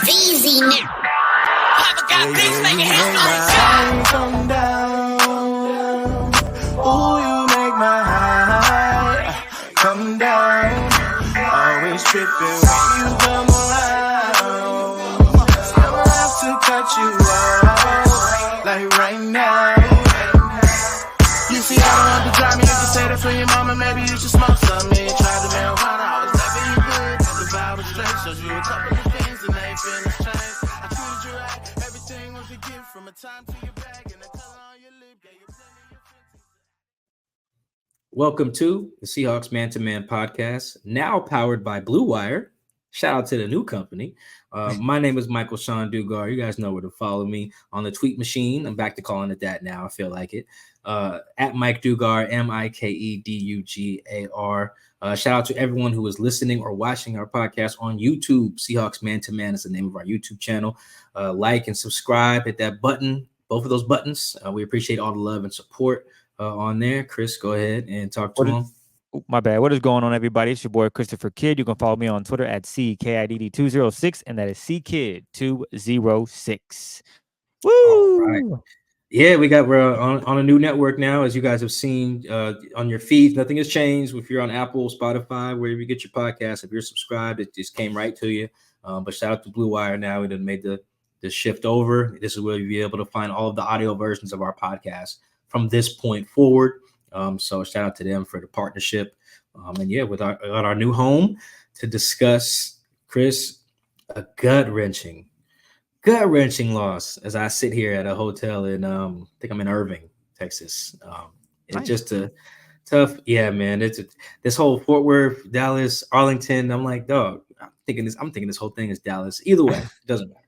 Easy now. Papa got things making headlines. Come down. Oh, you make my high come down. Always tripping when you come around. I'ma have to cut you off, like right now. You see, I don't want to drive me. You can say that for your mama. Maybe you should smoke some. Me try the marijuana. I was never you good. The vibe was straight. Showed you a couple of things and they ain't finished change. I treated you right. Everything was a gift from a time to your bag and the color on your lip. Yeah, you plenty of Welcome to the Seahawks Man-to-Man podcast, now powered by Blue Wire. Shout out to the new company. My name is Michael-Shawn You guys know where to follow me on the tweet machine. I'm back to calling it that now. I feel like it. At Mike Dugar, MikeDugar. Shout out to everyone who is listening or watching our podcast on YouTube. Seahawks Man-to-Man is the name of our YouTube channel. Like and subscribe, hit that button, both of those buttons. We appreciate all the love and support on there. Chris, go ahead and talk to him. My bad. What is going on, everybody? It's your boy, Christopher Kidd. You can follow me on Twitter at CKIDD206, and that is CKid206. Woo! All right. Yeah, we're on a new network now, as you guys have seen on your feeds. Nothing has changed. If you're on Apple, Spotify, wherever you get your podcast, if you're subscribed, it just came right to you. But shout out to Blue Wire now. We done made the shift over. This is where you'll be able to find all of the audio versions of our podcast from this point forward. So shout out to them for the partnership. And yeah, with our new home to discuss, Chris, a gut-wrenching loss as I sit here at a hotel in, I think I'm in Irving, Texas. It's Nice. just a tough, yeah, man. This whole Fort Worth, Dallas, Arlington. I'm like, dog, I'm thinking this whole thing is Dallas. Either way, it doesn't matter.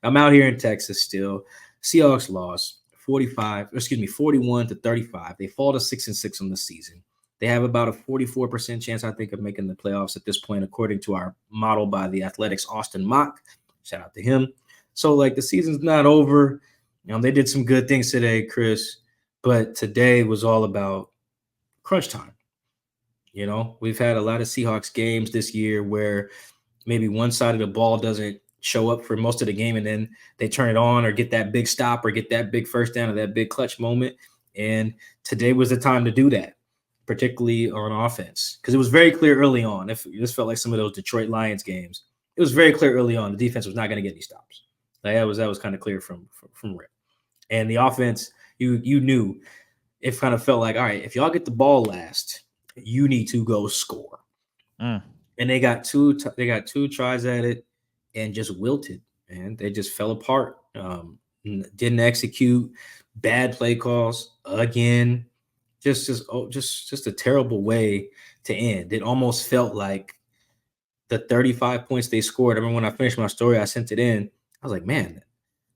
I'm out here in Texas still. Seahawks lost 41-35. They fall to 6-6 on the season. They have about a 44% chance, I think, of making the playoffs at this point, according to our model by the Athletics, Austin Mock. Shout out to him. So, like, the season's not over. They did some good things today, Chris, but today was all about crunch time. We've had a lot of Seahawks games this year where maybe one side of the ball doesn't show up for most of the game, and then they turn it on or get that big stop or get that big first down or that big clutch moment. And today was the time to do that, particularly on offense, because it was very clear early on. If this felt like some of those Detroit Lions games, it was very clear early on the defense was not going to get any stops. That was kind of clear from rip. And the offense, you knew, it kind of felt like, all right, if y'all get the ball last, you need to go score. And they got two tries at it and just wilted, man. They just fell apart. Didn't execute. Bad play calls again. Just a terrible way to end. It almost felt like the 35 points they scored. I remember when I finished my story, I sent it in. I was like, man,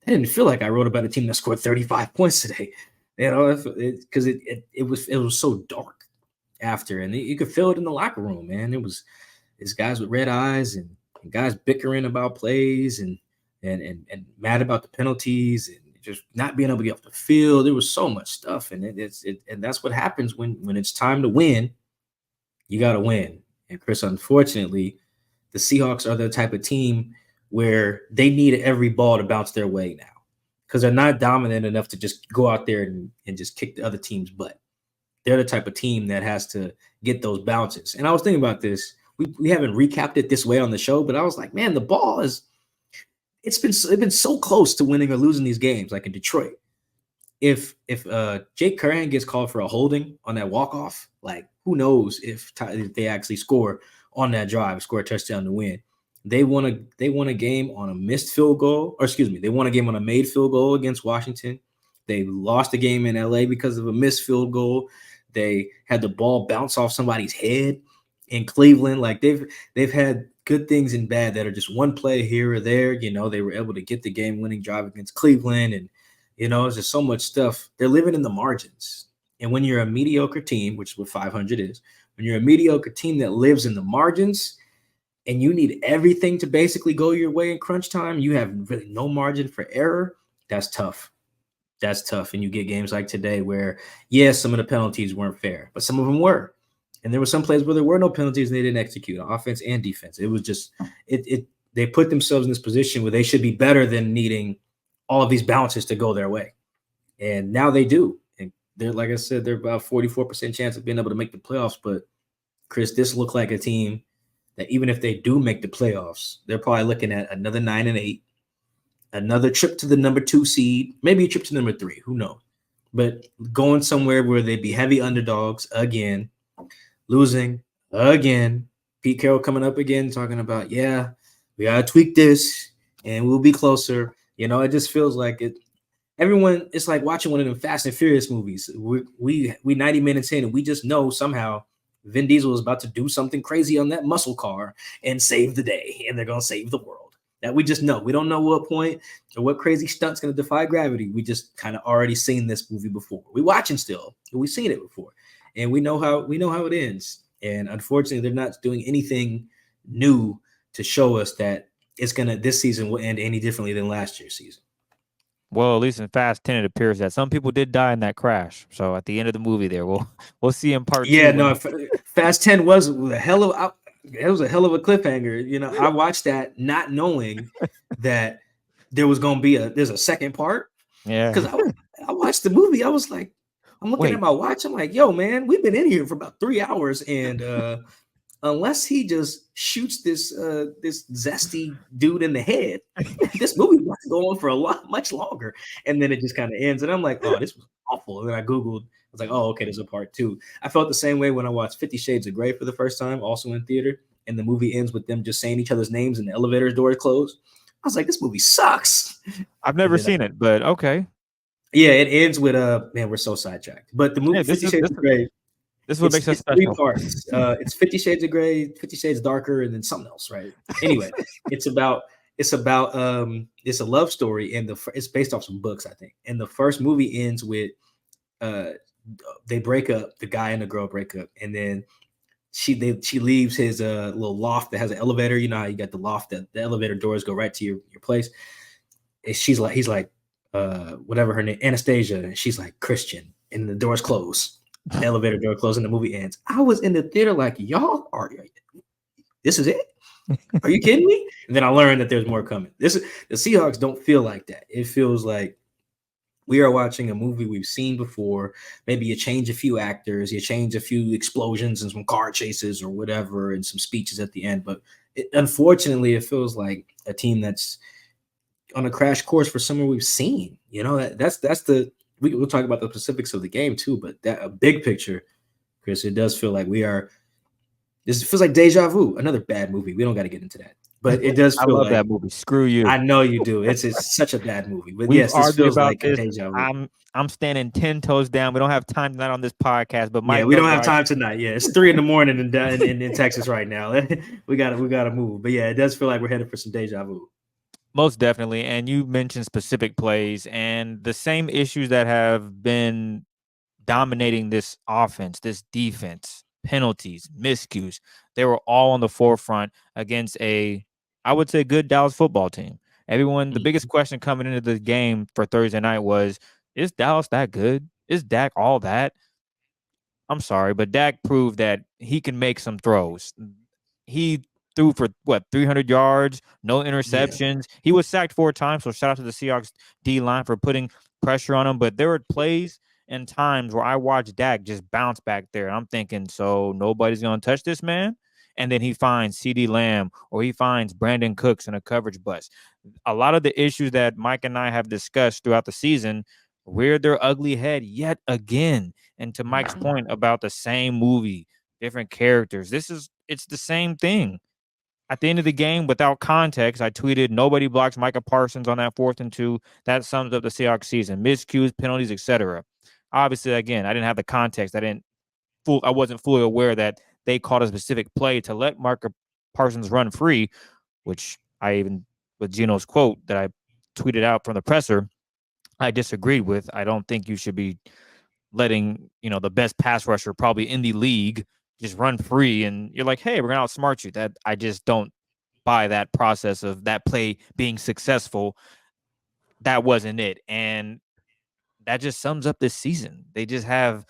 I didn't feel like I wrote about a team that scored 35 points today. Because it was so dark after, and you could feel it in the locker room, man. It's guys with red eyes and guys bickering about plays and mad about the penalties and just not being able to get off the field. There was so much stuff, and and that's what happens when it's time to win. You got to win. And Chris, unfortunately, the Seahawks are the type of team where they need every ball to bounce their way now, because they're not dominant enough to just go out there and just kick the other team's butt. They're the type of team that has to get those bounces. And I was thinking about this. We haven't recapped it this way on the show, but I was like, man, the ball it's been so close to winning or losing these games, like in Detroit. If Jake Curran gets called for a holding on that walk-off, like, who knows if they actually score on that drive, score a touchdown to win. They won a game on a missed field goal, they won a game on a made field goal against Washington. They lost a game in LA because of a missed field goal. They had the ball bounce off somebody's head in Cleveland. Like, they've had good things and bad that are just one play here or there. They were able to get the game-winning drive against Cleveland, and it's just so much stuff. They're living in the margins. And when you're a mediocre team, which is what 500 is, when you're a mediocre team that lives in the margins and you need everything to basically go your way in crunch time, you have really no margin for error. That's tough. And you get games like today where, yes, some of the penalties weren't fair, but some of them were. And there were some plays where there were no penalties and they didn't execute on offense and defense. It was just, it they put themselves in this position where they should be better than needing all of these bounces to go their way. And now they do. And they're, like I said, they're about 44% chance of being able to make the playoffs. But Chris, this looked like a team that even if they do make the playoffs, they're probably looking at another 9-8, another trip to the number 2 seed, maybe a trip to number 3, who knows? But going somewhere where they'd be heavy underdogs again, losing again. Pete Carroll coming up again, talking about, yeah, we gotta tweak this and we'll be closer. You know, it just feels like it. Everyone, it's like watching one of them Fast and Furious movies. We 90 minutes in, and we just know somehow Vin Diesel is about to do something crazy on that muscle car and save the day, and they're gonna save the world. That we just know. We don't know what point or what crazy stunt's gonna defy gravity. We just kind of already seen this movie before. We watching still, but we've seen it before, and we know how it ends. And unfortunately, they're not doing anything new to show us that this season will end any differently than last year's season. Well, at least in Fast 10, it appears that some people did die in that crash. So at the end of the movie, there we'll see in part 2. Yeah, no, Fast 10 was a hell of a cliffhanger. You know, I watched that not knowing that there was going to be there's a second part. Yeah, because I watched the movie. I was like, I'm looking at my watch. I'm like, yo, man, we've been in here for about 3 hours, and unless he just shoots this zesty dude in the head, this movie was going for much longer. And then it just kind of ends. And I'm like, oh, this was awful. And then I Googled, I was like, oh, okay, there's a part 2. I felt the same way when I watched 50 Shades of Grey for the first time, also in theater. And the movie ends with them just saying each other's names and the elevator doors closed. I was like, this movie sucks. I've never seen it, but okay. Yeah, it ends with man, we're so sidetracked. But the movie 50 Shades of Grey. This is what makes us special. 3 parts. It's 50 Shades of Grey, 50 Shades Darker, and then something else, right? Anyway, it's a love story, and it's based off some books, I think. And the first movie ends with they break up, the guy and the girl break up, and then she leaves his little loft that has an elevator. You know how you got the loft that the elevator doors go right to your place. And he's like whatever her name, Anastasia, and she's like Christian, and the doors close. The elevator door closed and the movie ends. I was in the theater like, this is it? Are you kidding me? And then I learned that there's more coming. The Seahawks don't feel like that. It feels like we are watching a movie we've seen before. Maybe you change a few actors, you change a few explosions and some car chases or whatever, and some speeches at the end. But unfortunately, it feels like a team that's on a crash course for someone we've seen. You know, we'll talk about the specifics of the game too, but that a big picture, Chris, it does feel like this feels like deja vu, another bad movie. We don't got to get into that, but it does feel I love like that movie. Screw you. I know you do. It's such a bad movie, but We've yes, this feels about like this. a deja vu. I'm standing 10 toes down. We don't have time tonight on this podcast, but we don't have time tonight. Yeah, it's 3 a.m. in Texas right now. we gotta move. But yeah, it does feel like we're headed for some deja vu. Most definitely. And you mentioned specific plays and the same issues that have been dominating this offense, this defense, penalties, miscues. They were all on the forefront against I would say, good Dallas football team. The biggest question coming into the game for Thursday night was, is Dallas that good? Is Dak all that? I'm sorry, but Dak proved that he can make some throws. He threw for 300 yards, no interceptions. Yeah. He was sacked 4 times, so shout out to the Seahawks D-line for putting pressure on him. But there were plays and times where I watched Dak just bounce back there. And I'm thinking, so nobody's going to touch this man? And then he finds CeeDee Lamb or he finds Brandon Cooks in a coverage bust. A lot of the issues that Mike and I have discussed throughout the season reared their ugly head yet again. And to Mike's point about the same movie, different characters, it's the same thing. At the end of the game, without context, I tweeted, nobody blocks Micah Parsons on that 4th and 2. That sums up the Seahawks season. Miscues, penalties, etc. Obviously, again, I didn't have the context. I wasn't fully aware that they called a specific play to let Micah Parsons run free, which with Gino's quote that I tweeted out from the presser, I disagreed with. I don't think you should be letting, the best pass rusher probably in the league just run free, and you're like, hey, we're going to outsmart you. That I just don't buy that process of that play being successful. That wasn't it. And that just sums up this season. They just have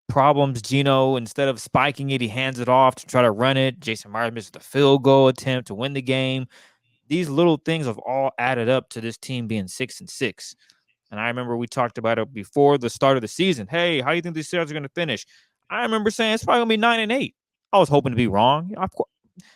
problems. Geno, instead of spiking it, he hands it off to try to run it. Jason Myers misses the field goal attempt to win the game. These little things have all added up to this team being 6-6. And I remember we talked about it before the start of the season. Hey, how do you think these Seahawks are going to finish? I remember saying it's probably going to be 9-8. I was hoping to be wrong. Of course,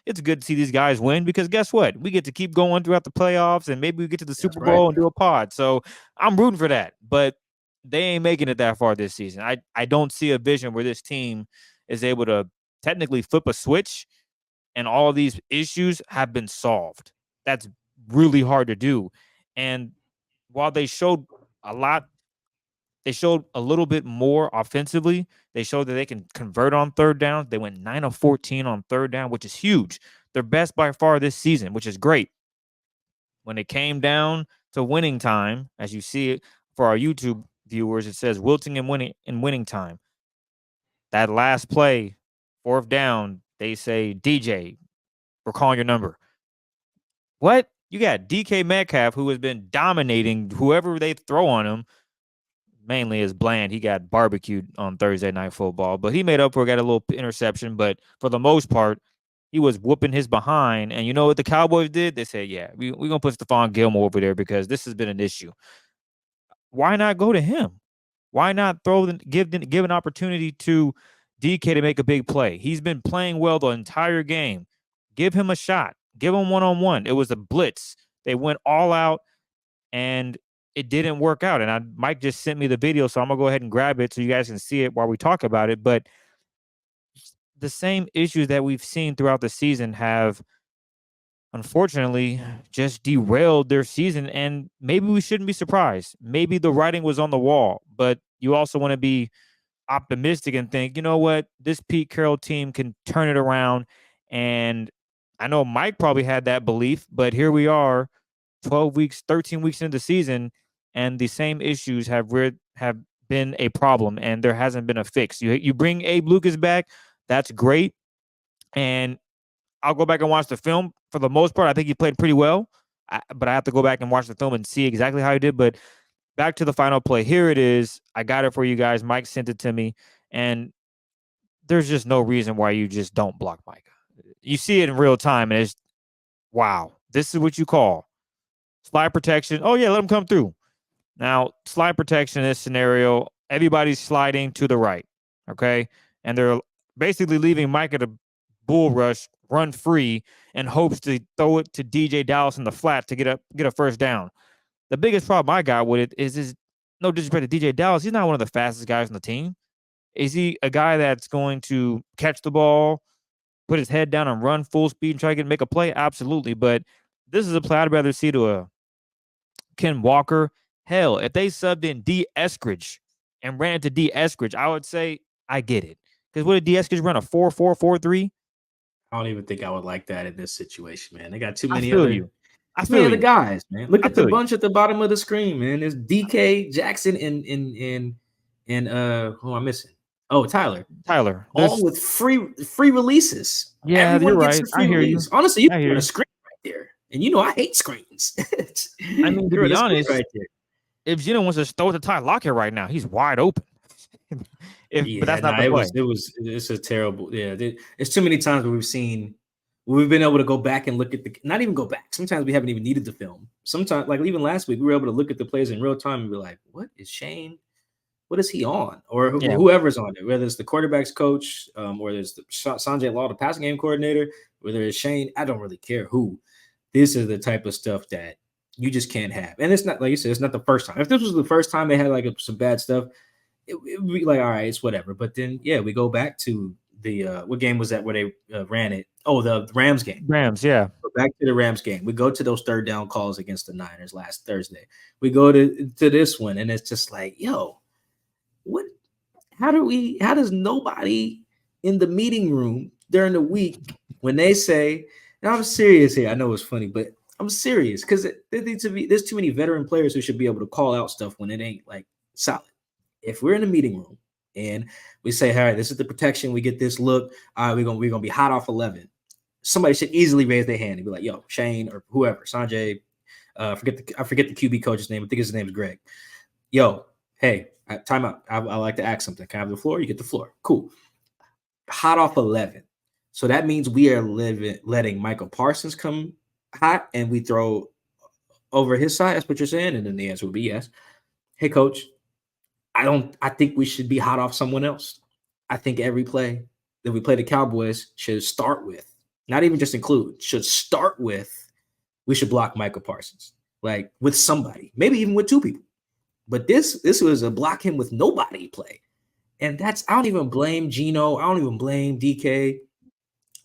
it's good to see these guys win because guess what? We get to keep going throughout the playoffs and maybe we get to the Super Bowl and do a pod. So I'm rooting for that. But they ain't making it that far this season. I don't see a vision where this team is able to technically flip a switch and all of these issues have been solved. That's really hard to do. And while they showed a lot, they showed a little bit more offensively. They showed that they can convert on third down. They went 9 of 14 on third down, which is huge. They're best by far this season, which is great. When it came down to winning time, as you see it for our YouTube viewers, it says Wilting and winning time. That last play, fourth down, they say, DJ, we're calling your number. What? You got DK Metcalf, who has been dominating whoever they throw on him. Mainly is Bland. He got barbecued on Thursday Night Football, but he made up for it, got a little interception. But for the most part, he was whooping his behind. And you know what the Cowboys did? They said, yeah, we're going to put Stephon Gilmore over there because this has been an issue. Why not go to him? Why not give an opportunity to DK to make a big play? He's been playing well the entire game. Give him a shot. Give him one-on-one. It was a blitz. They went all out, and it didn't work out. And Mike just sent me the video, so I'm going to go ahead and grab it so you guys can see it while we talk about it. But the same issues that we've seen throughout the season have, unfortunately, just derailed their season. And maybe we shouldn't be surprised. Maybe the writing was on the wall, but you also want to be optimistic and think, you know what, this Pete Carroll team can turn it around. And I know Mike probably had that belief, but here we are 13 weeks into the season, and the same issues have been a problem, and there hasn't been a fix. You bring Abe Lucas back, that's great, and I'll go back and watch the film. For the most part, I think he played pretty well, but I have to go back and watch the film and see exactly how he did. But back to the final play. Here it is. I got it for you guys. Mike sent it to me, and there's just no reason why you just don't block Mike. You see it in real time, and it's, wow, this is what you call slide protection. Oh, yeah, let him come through. Now, slide protection in this scenario, everybody's sliding to the right, okay? And they're basically leaving Mike at a bull rush, run free, and hopes to throw it to DJ Dallas in the flat to get a first down. The biggest problem I got with it is no disrespect to DJ Dallas, he's not one of the fastest guys on the team. Is he a guy that's going to catch the ball, put his head down and run full speed and try to make a play? Absolutely. But this is a play I'd rather see to a Ken Walker. Hell, if they subbed in D. Eskridge and ran into D. Eskridge, I would say I get it. Because what did D. Eskridge run, a 4.4, 4.3? I don't even think I would like that in this situation, man. They got too I many feel other you. I feel other guys, man. Look at the bunch at the bottom of the screen, man. There's DK, Jackson, and who am I missing? Oh, Tyler. All with free releases. Yeah, everyone you're gets right. a free I hear release. you. Honestly, you can put a screen right there. And you know I hate screens. I mean, to be honest, right there. If Geno wants to throw it to Ty Lockett right now, he's wide open. But that's not the play. It's a terrible. Yeah, it's too many times where we've been able to go back and look at not even go back. Sometimes we haven't even needed the film. Sometimes, like even last week, we were able to look at the plays in real time and be like, what is Shane? What is he on? Or whoever's on it, whether it's the quarterback's coach, or there's the Sanjay Law, the passing game coordinator, whether it's Shane, I don't really care who. This is the type of stuff that you just can't have. And it's not, like you said, it's not the first time. If this was the first time they had like some bad stuff, it would be like, all right, it's whatever. But then, yeah, we go back to the what game was that where they ran it? Oh, the Rams game. Rams, yeah. Go back to the Rams game. We go to those third down calls against the Niners last Thursday. We go to this one, and it's just like, yo, what? How does nobody in the meeting room during the week when they say, and I'm serious here, I know it's funny, but I'm serious because there's too many veteran players who should be able to call out stuff when it ain't like solid. If we're in the meeting room and we say, all right, this is the protection, we get this look, all right, we're gonna be hot off 11. Somebody should easily raise their hand and be like, yo, Shane or whoever, Sanjay, I forget the QB coach's name. I think his name is Greg. Yo, hey, Time out. I like to ask something. Can I have the floor? You get the floor. Cool. Hot off 11. So that means we are letting Michael Parsons come hot and we throw over his side. That's what you're saying. And then the answer would be yes. Hey, coach, I think we should be hot off someone else. I think every play that we play the Cowboys should start with, not even just include, should start with, we should block Michael Parsons, like with somebody, maybe even with two people. But this was a block him with nobody play. And I don't even blame Geno. I don't even blame DK,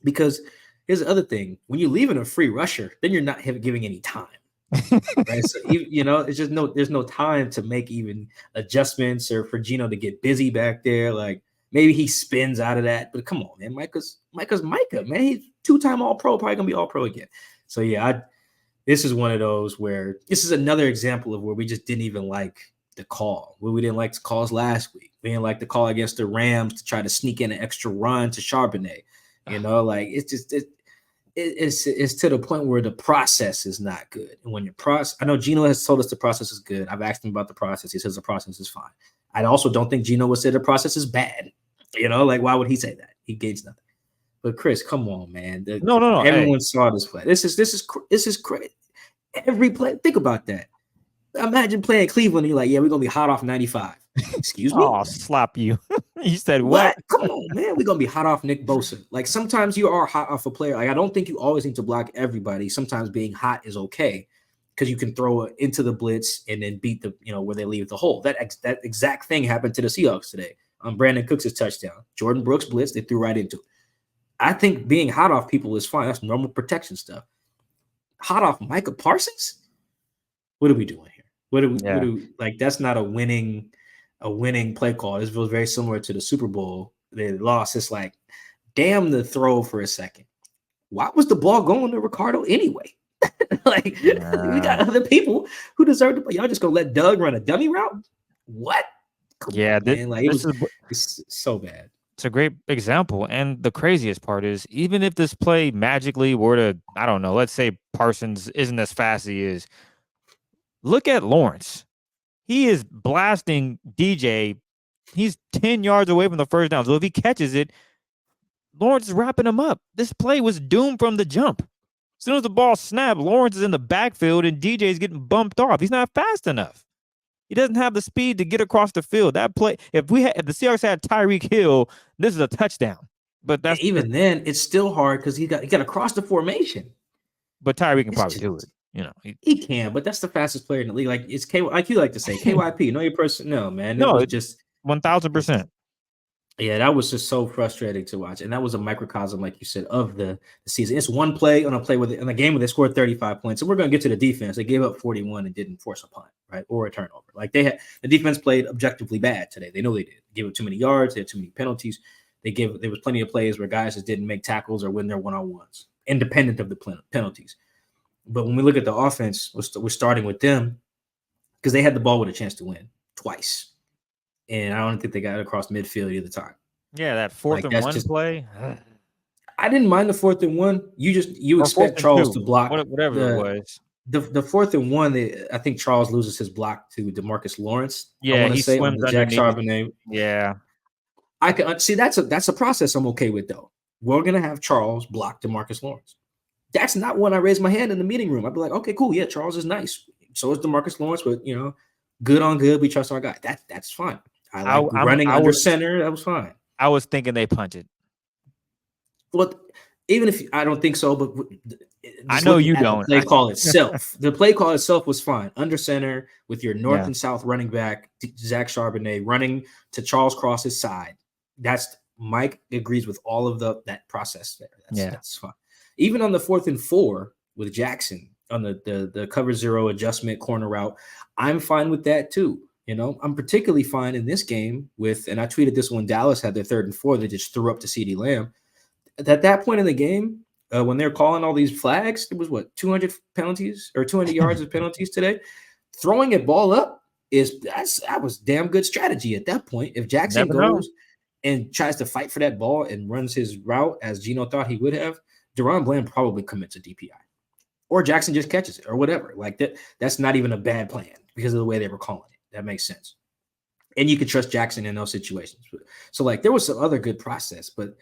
because here's the other thing. When you're leaving a free rusher, then you're not giving any time. Right? So, it's just there's no time to make even adjustments or for Geno to get busy back there. Like maybe he spins out of that, but come on, man. Micah's Micah, man. He's 2-time All-Pro, probably going to be All-Pro again. So yeah, this is one of those where this is another example of where we just didn't even like the call. Where we didn't like the calls last week. We didn't like the call against the Rams to try to sneak in an extra run to Charbonnet. Like it's just it's to the point where the process is not good. And when I know Geno has told us the process is good. I've asked him about the process. He says the process is fine. I also don't think Geno would say the process is bad. Like why would he say that? He gains nothing. But Chris, come on, man. No. Everyone saw this play. This is crazy. Every play. Think about that. Imagine playing Cleveland. And you're like, yeah, we're gonna be hot off 95. Excuse me. Oh, slap you. You said what? Come on, man. We're gonna be hot off Nick Bosa. Like sometimes you are hot off a player. Like I don't think you always need to block everybody. Sometimes being hot is okay because you can throw it into the blitz and then beat the where they leave the hole. That exact thing happened to the Seahawks today on Brandon Cooks' touchdown. Jordan Brooks blitz, they threw right into it. I think being hot off people is fine. That's normal protection stuff. Hot off Michael Parsons? What are we doing here? What do we like? That's not a winning play call. This feels very similar to the Super Bowl. They lost. It's like, damn the throw for a second. Why was the ball going to Ricardo anyway? We got other people who deserve to play. Y'all just gonna let Doug run a dummy route? What? Come on, man. Like it's so bad. It's a great example. And the craziest part is, even if this play magically were to, I don't know, let's say Parsons isn't as fast as he is. Look at Lawrence. He is blasting DJ. He's 10 yards away from the first down. So if he catches it, Lawrence is wrapping him up. This play was doomed from the jump. As soon as the ball snapped, Lawrence is in the backfield and DJ is getting bumped off. He's not fast enough. He doesn't have the speed to get across the field. That play, if the Seahawks had Tyreek Hill, this is a touchdown. But that's then it's still hard because he got to cross the formation. But Tyreek can probably do it. He can, but that's the fastest player in the league. Like it's like you like to say, KYP. Know your person? No, man. No, it's just 1,000%. Yeah, that was just so frustrating to watch, and that was a microcosm, like you said, of the season. It's one play on a game where they scored 35 points, and we're going to get to the defense. They gave up 41 and didn't force a punt, right, or a turnover. Like the defense played objectively bad today. They know they did. They gave up too many yards. They had too many penalties. There was plenty of plays where guys just didn't make tackles or win their one-on-ones, independent of the penalties. But when we look at the offense, we're starting with them because they had the ball with a chance to win twice. And I don't think they got it across midfield either time. Yeah, that 4th and 1 play. I didn't mind the 4th and 1. You expect Charles to block whatever it was. The 4th and 1. I think Charles loses his block to DeMarcus Lawrence. Yeah, he swims Jack Charbonnet. Yeah, I can see that's a process I'm okay with though. We're gonna have Charles block DeMarcus Lawrence. That's not when I raise my hand in the meeting room. I'd be like, okay, cool, yeah, Charles is nice. So is DeMarcus Lawrence, but good on good. We trust our guy. That's fine. I like running under center. That was fine. I was thinking they punch it. Well, even if I don't think so, but I know you don't. The play call itself was fine. Under center with your north and south running back, Zach Charbonnet running to Charles Cross's side. That's Mike agrees with all of that process there. That's fine. Even on the 4th and 4 with Jackson on the cover 0 adjustment corner route, I'm fine with that too. I'm particularly fine in this game with, and I tweeted this when Dallas had their 3rd and 4, they just threw up to CeeDee Lamb. At that point in the game, when they're calling all these flags, it was 200 penalties or 200 yards of penalties today. Throwing a ball up that was damn good strategy at that point. If Jackson goes and tries to fight for that ball and runs his route as Geno thought he would have, Deron Bland probably commits a DPI. Or Jackson just catches it or whatever. Like that's not even a bad plan because of the way they were calling it. That makes sense. and you can trust Jackson in those situations. So like there was some other good process, but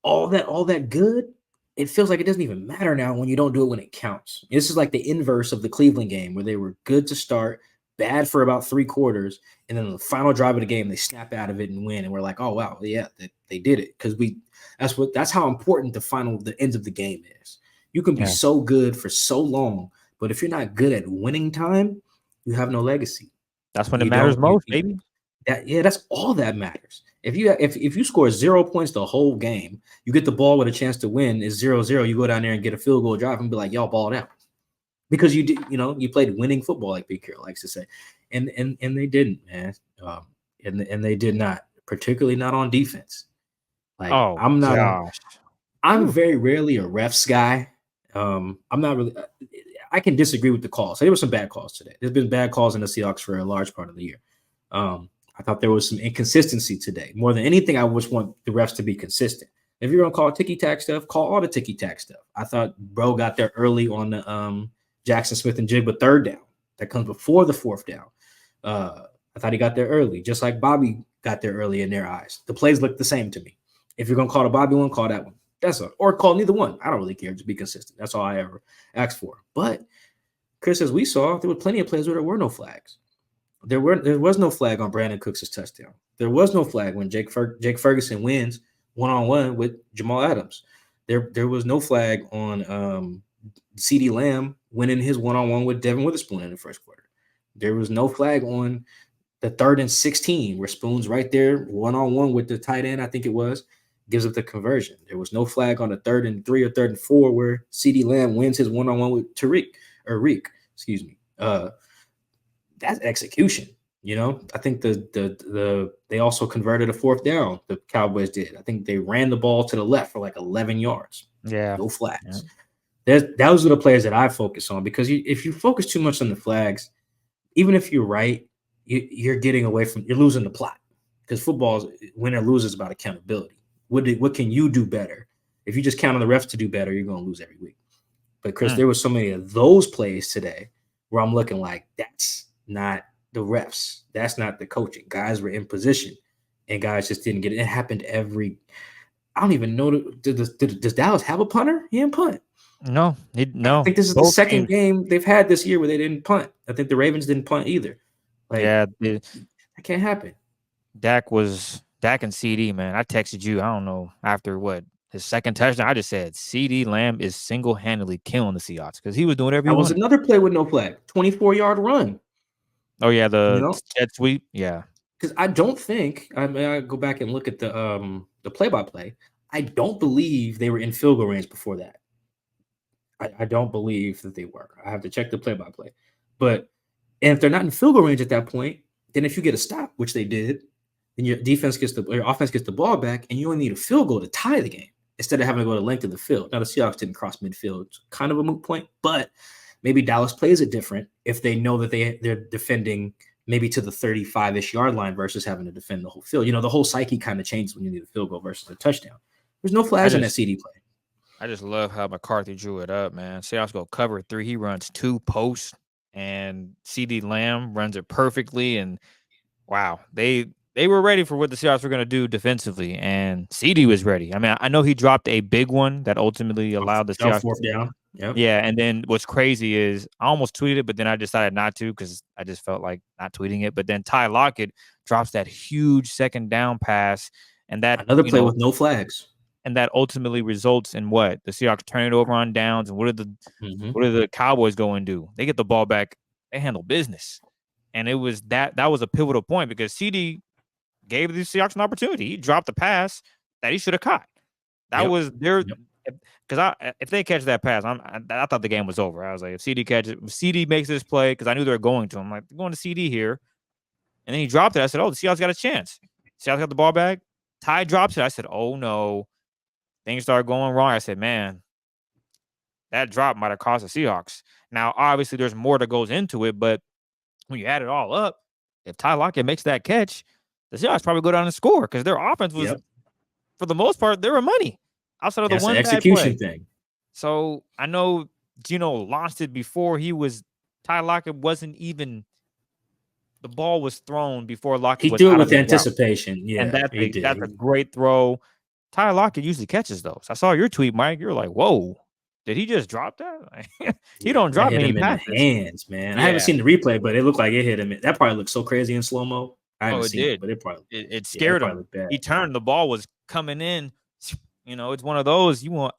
all that good, it feels like it doesn't even matter now when you don't do it when it counts. This is like the inverse of the Cleveland game where they were good to start, bad for about 3 quarters, and then the final drive of the game they snap out of it and win, and we're like, oh wow, yeah, they did it, because that's how important the ends of the game is. You can be so good for so long, but if you're not good at winning time, you have no legacy. That's when it matters most, baby. That's all that matters. If you score 0 points the whole game, you get the ball with a chance to win, is 0-0, you go down there and get a field goal drive and be like, y'all balled out. Because you did, you played winning football, like Big Carroll likes to say. And they didn't, man. And they did not, particularly not on defense. Like I'm very rarely a refs guy. I'm not really I can disagree with the calls. So there were some bad calls today. There's been bad calls in the Seahawks for a large part of the year. I thought there was some inconsistency today. More than anything, I just want the refs to be consistent. If you're gonna call ticky-tack stuff, call all the ticky-tack stuff. I thought Bro got there early on the Jackson Smith and Jigba 3rd down. That comes before the 4th down. I thought he got there early, just like Bobby got there early in their eyes. The plays look the same to me. If you're gonna call the Bobby one, call that one. Or call neither one. I don't really care. Just be consistent. That's all I ever asked for. But Chris, as we saw, there were plenty of plays where there were no flags. There was no flag on Brandon Cooks' touchdown. There was no flag when Jake Ferguson wins one-on-one with Jamal Adams. There was no flag on CeeDee Lamb winning his one-on-one with Devin Witherspoon in the first quarter. There was no flag on the 3rd and 16 where Spoon's right there one-on-one with the tight end, I think it was, gives up the conversion. There was no flag on the 3rd and 3 or 3rd and 4 where CeeDee Lamb wins his one-on-one with Reek. That's execution. I think they also converted a 4th down. The Cowboys did. I think they ran the ball to the left for like 11 yards. Yeah, no flags. Yeah. Those are the players that I focus on, because if you focus too much on the flags, even if you're right, you're losing the plot, because football is win or lose is about accountability. What can you do better? If you just count on the refs to do better, you're going to lose every week. But Chris, there were so many of those plays today where I'm looking like, that's not the refs. That's not the coaching. Guys were in position, and guys just didn't get it. It happened I don't even know. Does Dallas have a punter? He didn't punt. No. I think this is the second game they've had this year where they didn't punt. I think the Ravens didn't punt either. That can't happen. Dak and CD, man. I texted you, I don't know, after his second touchdown, I just said CeeDee Lamb is single-handedly killing the Seahawks, because he was doing whatever he wanted. That was another play with no flag, 24-yard run. Oh yeah, the jet sweep. Yeah, because I don't think I go back and look at the play-by-play. I don't believe they were in field goal range before that. I don't believe that they were. I have to check the play-by-play. And if they're not in field goal range at that point, then if you get a stop, which they did, then your offense gets the ball back, and you only need a field goal to tie the game instead of having to go the length of the field. Now the Seahawks didn't cross midfield. It's kind of a moot point, but maybe Dallas plays it different if they know that they're defending maybe to the 35-ish yard line versus having to defend the whole field. The whole psyche kind of changes when you need a field goal versus a touchdown. There's no flags on that CD play. I just love how McCarthy drew it up, man. Seahawks go cover 3. He runs 2 posts, and CeeDee Lamb runs it perfectly. And wow, they were ready for what the Seahawks were going to do defensively, and CeeDee was ready. I mean, I know he dropped a big one that ultimately allowed the Seahawks 4th down. Yep. Yeah, and then what's crazy is I almost tweeted it, but then I decided not to, because I just felt like not tweeting it. But then Ty Lockett drops that huge 2nd down pass, and that another play with no flags, and that ultimately results in what? The Seahawks turn it over on downs, and what do the Cowboys go and do? They get the ball back, they handle business, and it was that was a pivotal point, because CeeDee gave the Seahawks an opportunity. He dropped the pass that he should have caught. That was their. Because if they catch that pass, I thought the game was over. I was like, if CeeDee makes this play, because I knew they were going to. I'm like, they're going to CeeDee here. And then he dropped it. I said, oh, the Seahawks got a chance. Seahawks got the ball back. Ty drops it. I said, oh, no. Things started going wrong. I said, man, that drop might have cost the Seahawks. Now, obviously, there's more that goes into it, but when you add it all up, if Ty Lockett makes that catch, the Seahawks probably go down and score, because their offense was, for the most part, they were money. Outside of the one execution thing. So I know Gino launched it before Ty Lockett wasn't even the ball was thrown before Lockett He was threw it out of with his route. anticipation. And Yeah, he did. that's a great throw. Tyler Lockett usually catches those. I saw your tweet, Mike. You're like, whoa, did he just drop that? He don't That drop hit many him in the passes. hands, man. I Yeah. haven't seen the replay, but it looked like it hit him. That probably looked so crazy in slow mo. I haven't Oh, it seen it, did. but it probably It scared probably him. looked bad. He turned. The ball was coming in. It's one of those you want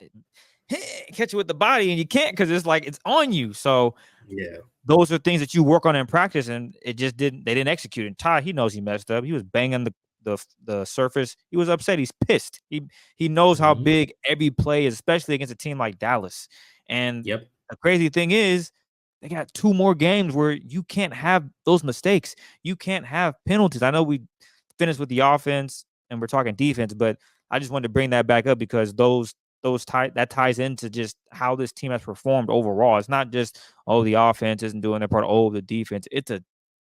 catch it with the body, and you can't because it's like it's on you. So Yeah, those are things that you work on in practice, and it just didn't. They didn't execute. And Ty, he knows he messed up. He was banging the surface. He was upset. He's pissed. He knows how big every play is, especially against a team like Dallas. And yep. the crazy thing is, they got 2 more games where you can't have those mistakes. You can't have penalties. I know we finished with the offense and we're talking defense, but I just wanted to bring that back up because that ties into just how this team has performed overall. It's not just the offense isn't doing their part, the defense. It's a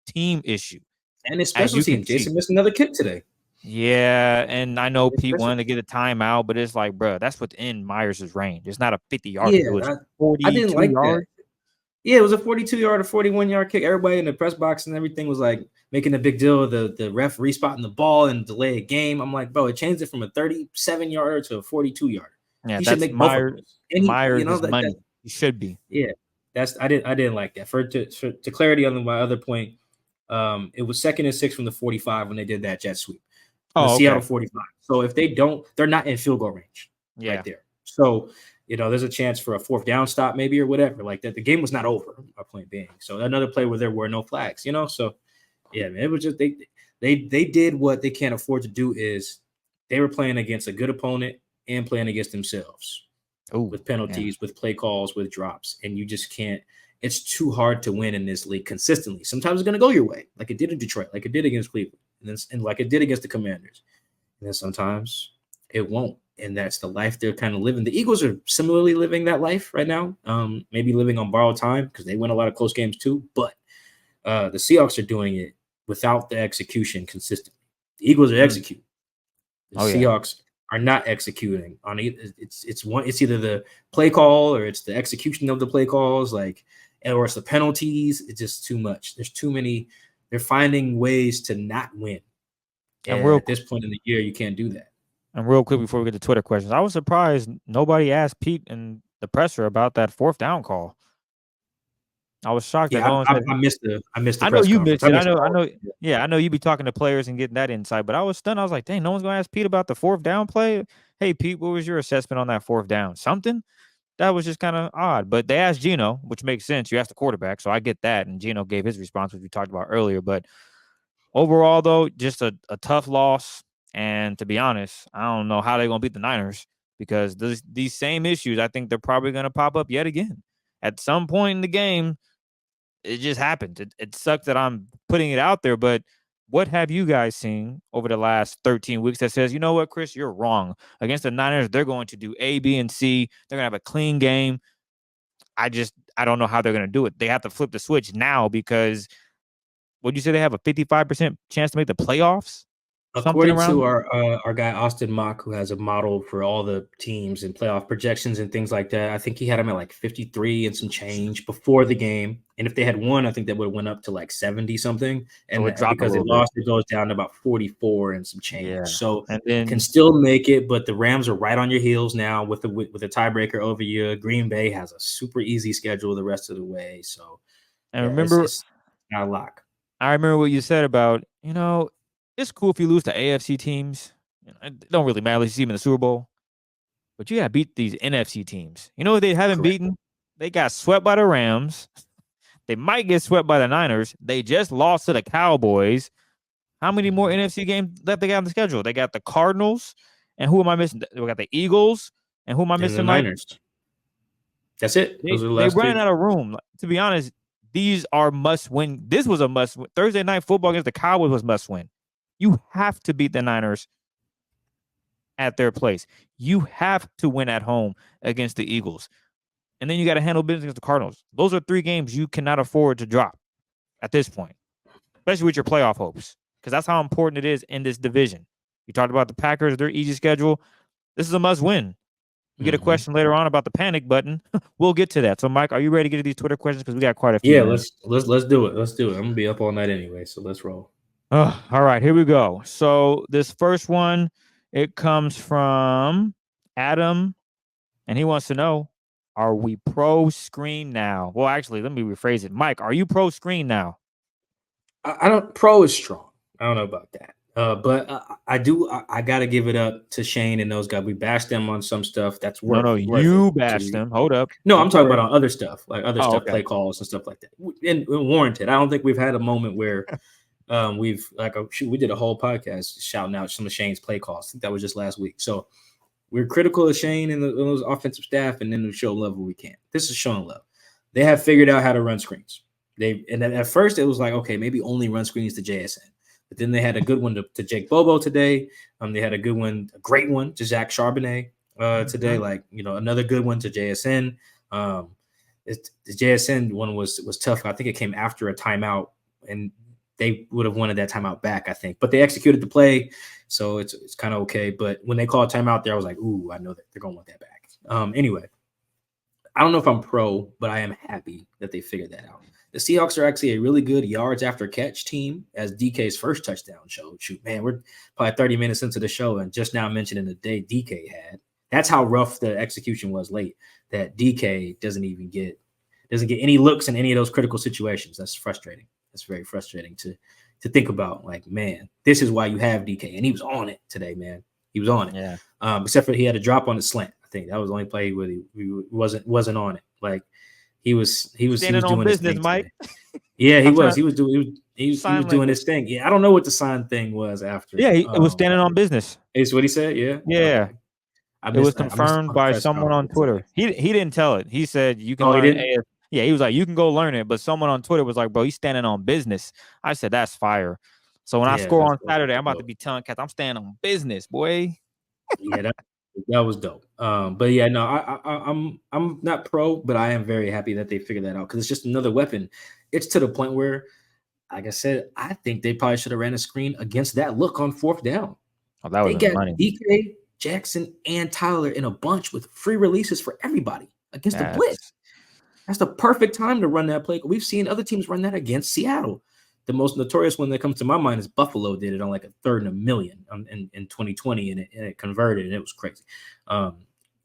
team issue. And his As special you can team, Jason see. missed another kick today. Yeah, and I know His Pete special wanted to get a timeout, but it's like, bro, that's within Myers' range. It's not a 50-yard. Yeah, It was I didn't 42 like yards. that. Yeah, it was a 42-yard or 41-yard kick. Everybody in the press box and everything was like making a big deal of the ref respotting the ball and delay a game. I'm like, bro, it changed it from a 37-yarder to a 42-yarder. Yeah, He should that's make both of Myers. those. And Myers is that, money. He should be. yeah, I didn't like that. For clarity on my other point, it was 2nd and 6 from the 45 when they did that jet sweep. The Seattle 45. So if they don't, they're not in field goal range right there. So, there's a chance for a 4th down stop maybe or whatever like that. The game was not over, my point being. So another play where there were no flags, So, yeah, man, it was just they did what they can't afford to do is they were playing against a good opponent and playing against themselves with penalties, with play calls, with drops. And you just can't – it's too hard to win in this league consistently. Sometimes it's going to go your way like it did in Detroit, like it did against Cleveland, and like it did against the Commanders. And then sometimes it won't. And that's the life they're kind of living. The Eagles are similarly living that life right now, maybe living on borrowed time because they win a lot of close games too. But the Seahawks are doing it without the execution consistently. The Eagles are executing. The Seahawks are not executing on it. It's either the play call or it's the execution of the play calls, or it's the penalties. It's just too much. There's too many. They're finding ways to not win. And at this point in the year, you can't do that. And real quick before we get to Twitter questions, I was surprised nobody asked Pete and the presser about that 4th down call. I was shocked that no one said. I missed the I know you missed it. I know. Yeah, I know you be talking to players and getting that insight, but I was stunned. I was like, dang, no one's gonna ask Pete about the 4th down play. Hey, Pete, what was your assessment on that 4th down? Something that was just kind of odd. But they asked Gino, which makes sense. You asked the quarterback, so I get that. And Gino gave his response, which we talked about earlier. But overall, though, just a tough loss. And to be honest, I don't know how they're going to beat the Niners because these same issues, I think they're probably going to pop up yet again. At some point in the game, it just happened. It sucks that I'm putting it out there, but what have you guys seen over the last 13 weeks that says, you know what, Chris, you're wrong. Against the Niners, they're going to do A, B, and C. They're going to have a clean game. I don't know how they're going to do it. They have to flip the switch now because, what'd you say, they have a 55% chance to make the playoffs? According to our guy Austin Mock, who has a model for all the teams and playoff projections and things like that, I think he had them at like 53 and some change before the game. And if they had won, I think that would have went up to like 70 something. And because they lost, it goes down to about 44 and some change. Yeah. So can still make it, but the Rams are right on your heels now with a tiebreaker over you. Green Bay has a super easy schedule the rest of the way. So remember, it's not a lock. I remember what you said about, it's cool if you lose to AFC teams. It don't really matter if you see them in the Super Bowl. But you got to beat these NFC teams. You know what they haven't beaten? They got swept by the Rams. They might get swept by the Niners. They just lost to the Cowboys. How many more NFC games left they got on the schedule? They got the Cardinals. And who am I missing? We got the Eagles. And who am I missing? The Niners. That's it. They ran out of room. To be honest, these are must-win. This was a must-win. Thursday Night Football against the Cowboys was must-win. You have to beat the Niners at their place. You have to win at home against the Eagles. And then you got to handle business against the Cardinals. Those are 3 games you cannot afford to drop at this point, especially with your playoff hopes, because that's how important it is in this division. You talked about the Packers, their easy schedule. This is a must-win. We get a question later on about the panic button. We'll get to that. So, Mike, are you ready to get to these Twitter questions? Because we got quite a few. Yeah, man. let's do it. Let's do it. I'm gonna be up all night anyway, so let's roll. All right, here we go. So this first one, it comes from Adam, and he wants to know, are we pro screen now? Well, actually, let me rephrase it. Mike, are you pro screen now? I don't. Pro is strong. I don't know about that. But I do. I got to give it up to Shane and those guys. We bashed them on some stuff. That's worth. No, you bashed them. Hold up. No, I'm talking about on other stuff, like other stuff, okay. play calls and stuff like that, and warranted. I don't think we've had a moment where we've we did a whole podcast shouting out some of Shane's play calls. I think that was just last week. So we're critical of Shane and those offensive staff, and then we show love where we can. This is showing love. They have figured out how to run screens. And at first it was like, okay, maybe only run screens to JSN. But then they had a good one to Jake Bobo today. They had a good one, a great one to Zach Charbonnet today. Like, another good one to JSN. The JSN one was tough. I think it came after a timeout, and they would have wanted that timeout back, I think. But they executed the play, so it's kind of okay. But when they called timeout there, I was like, ooh, I know that they're going to want that back. Anyway, I don't know if I'm pro, but I am happy that they figured that out. The Seahawks are actually a really good yards after catch team, as DK's first touchdown showed. Shoot, man, we're probably 30 minutes into the show and just now mentioning the day DK had. That's how rough the execution was late, that DK doesn't get any looks in any of those critical situations. That's frustrating. That's very frustrating to think about. Like, man, this is why you have DK. And he was on it today, man. He was on it. Yeah. Except for he had a drop on the slant. I think that was the only play where he wasn't on it. Like, He was doing business, his thing, Mike. Yeah, he was doing his thing. Yeah, I don't know what the sign thing was after. Yeah, it was standing on business. Is what he said. Yeah, yeah. Okay. It was confirmed by someone on Twitter. He didn't tell it. He said you can learn AF. Yeah, he was like, you can go learn it. But someone on Twitter was like, bro, he's standing on business. I said, that's fire. So when I score on Saturday, I'm about to be telling cats, I'm standing on business, boy. Yeah, that was dope. But yeah, no, I'm not pro, but I am very happy that they figured that out, because it's just another weapon. It's to the point where, like I said, I think they probably should have ran a screen against that look on fourth down. Oh, that was they got money. DK, Jackson, and Tyler in a bunch with free releases for everybody against the blitz. That's the perfect time to run that play. We've seen other teams run that against Seattle. The most notorious one that comes to my mind is Buffalo did it on like a 3rd and 1,000,000 in 2020, and it converted, and it was crazy. It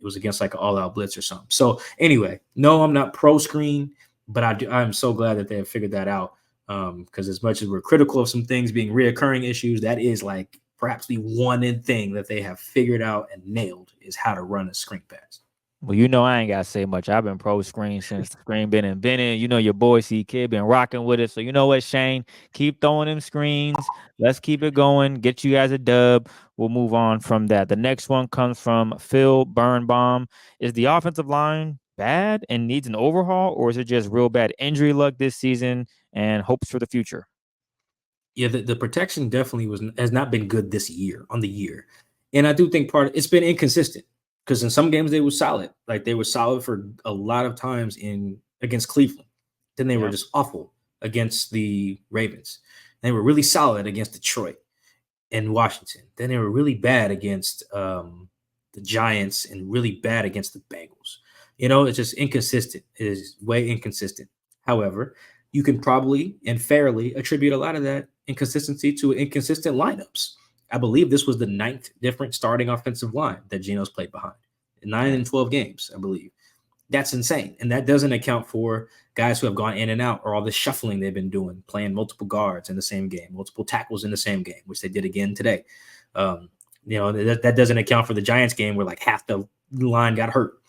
was against like an all-out blitz or something. So anyway, no, I'm not pro screen, but I'm so glad that they have figured that out, because as much as we're critical of some things being reoccurring issues, that is like perhaps the one thing that they have figured out and nailed is how to run a screen pass. Well, I ain't got to say much. I've been pro screen since the screen been invented. Your boy C-Kid been rocking with it. So you know what, Shane? Keep throwing them screens. Let's keep it going. Get you guys a dub. We'll move on from that. The next one comes from Phil Birnbaum. Is the offensive line bad and needs an overhaul, or is it just real bad injury luck this season and hopes for the future? Yeah, the protection definitely has not been good this year on the year. And I do think it's been inconsistent. Because in some games they were solid. Like, they were solid for a lot of times against Cleveland. Then they were just awful against the Ravens. They were really solid against Detroit and Washington. Then they were really bad against the Giants and really bad against the Bengals. It's just inconsistent. It is way inconsistent. However, you can probably and fairly attribute a lot of that inconsistency to inconsistent lineups. I believe this was the 9th different starting offensive line that Geno's played behind. 9 in 12 games, I believe. That's insane. And that doesn't account for guys who have gone in and out, or all the shuffling they've been doing, playing multiple guards in the same game, multiple tackles in the same game, which they did again today. That doesn't account for the Giants game where like half the line got hurt,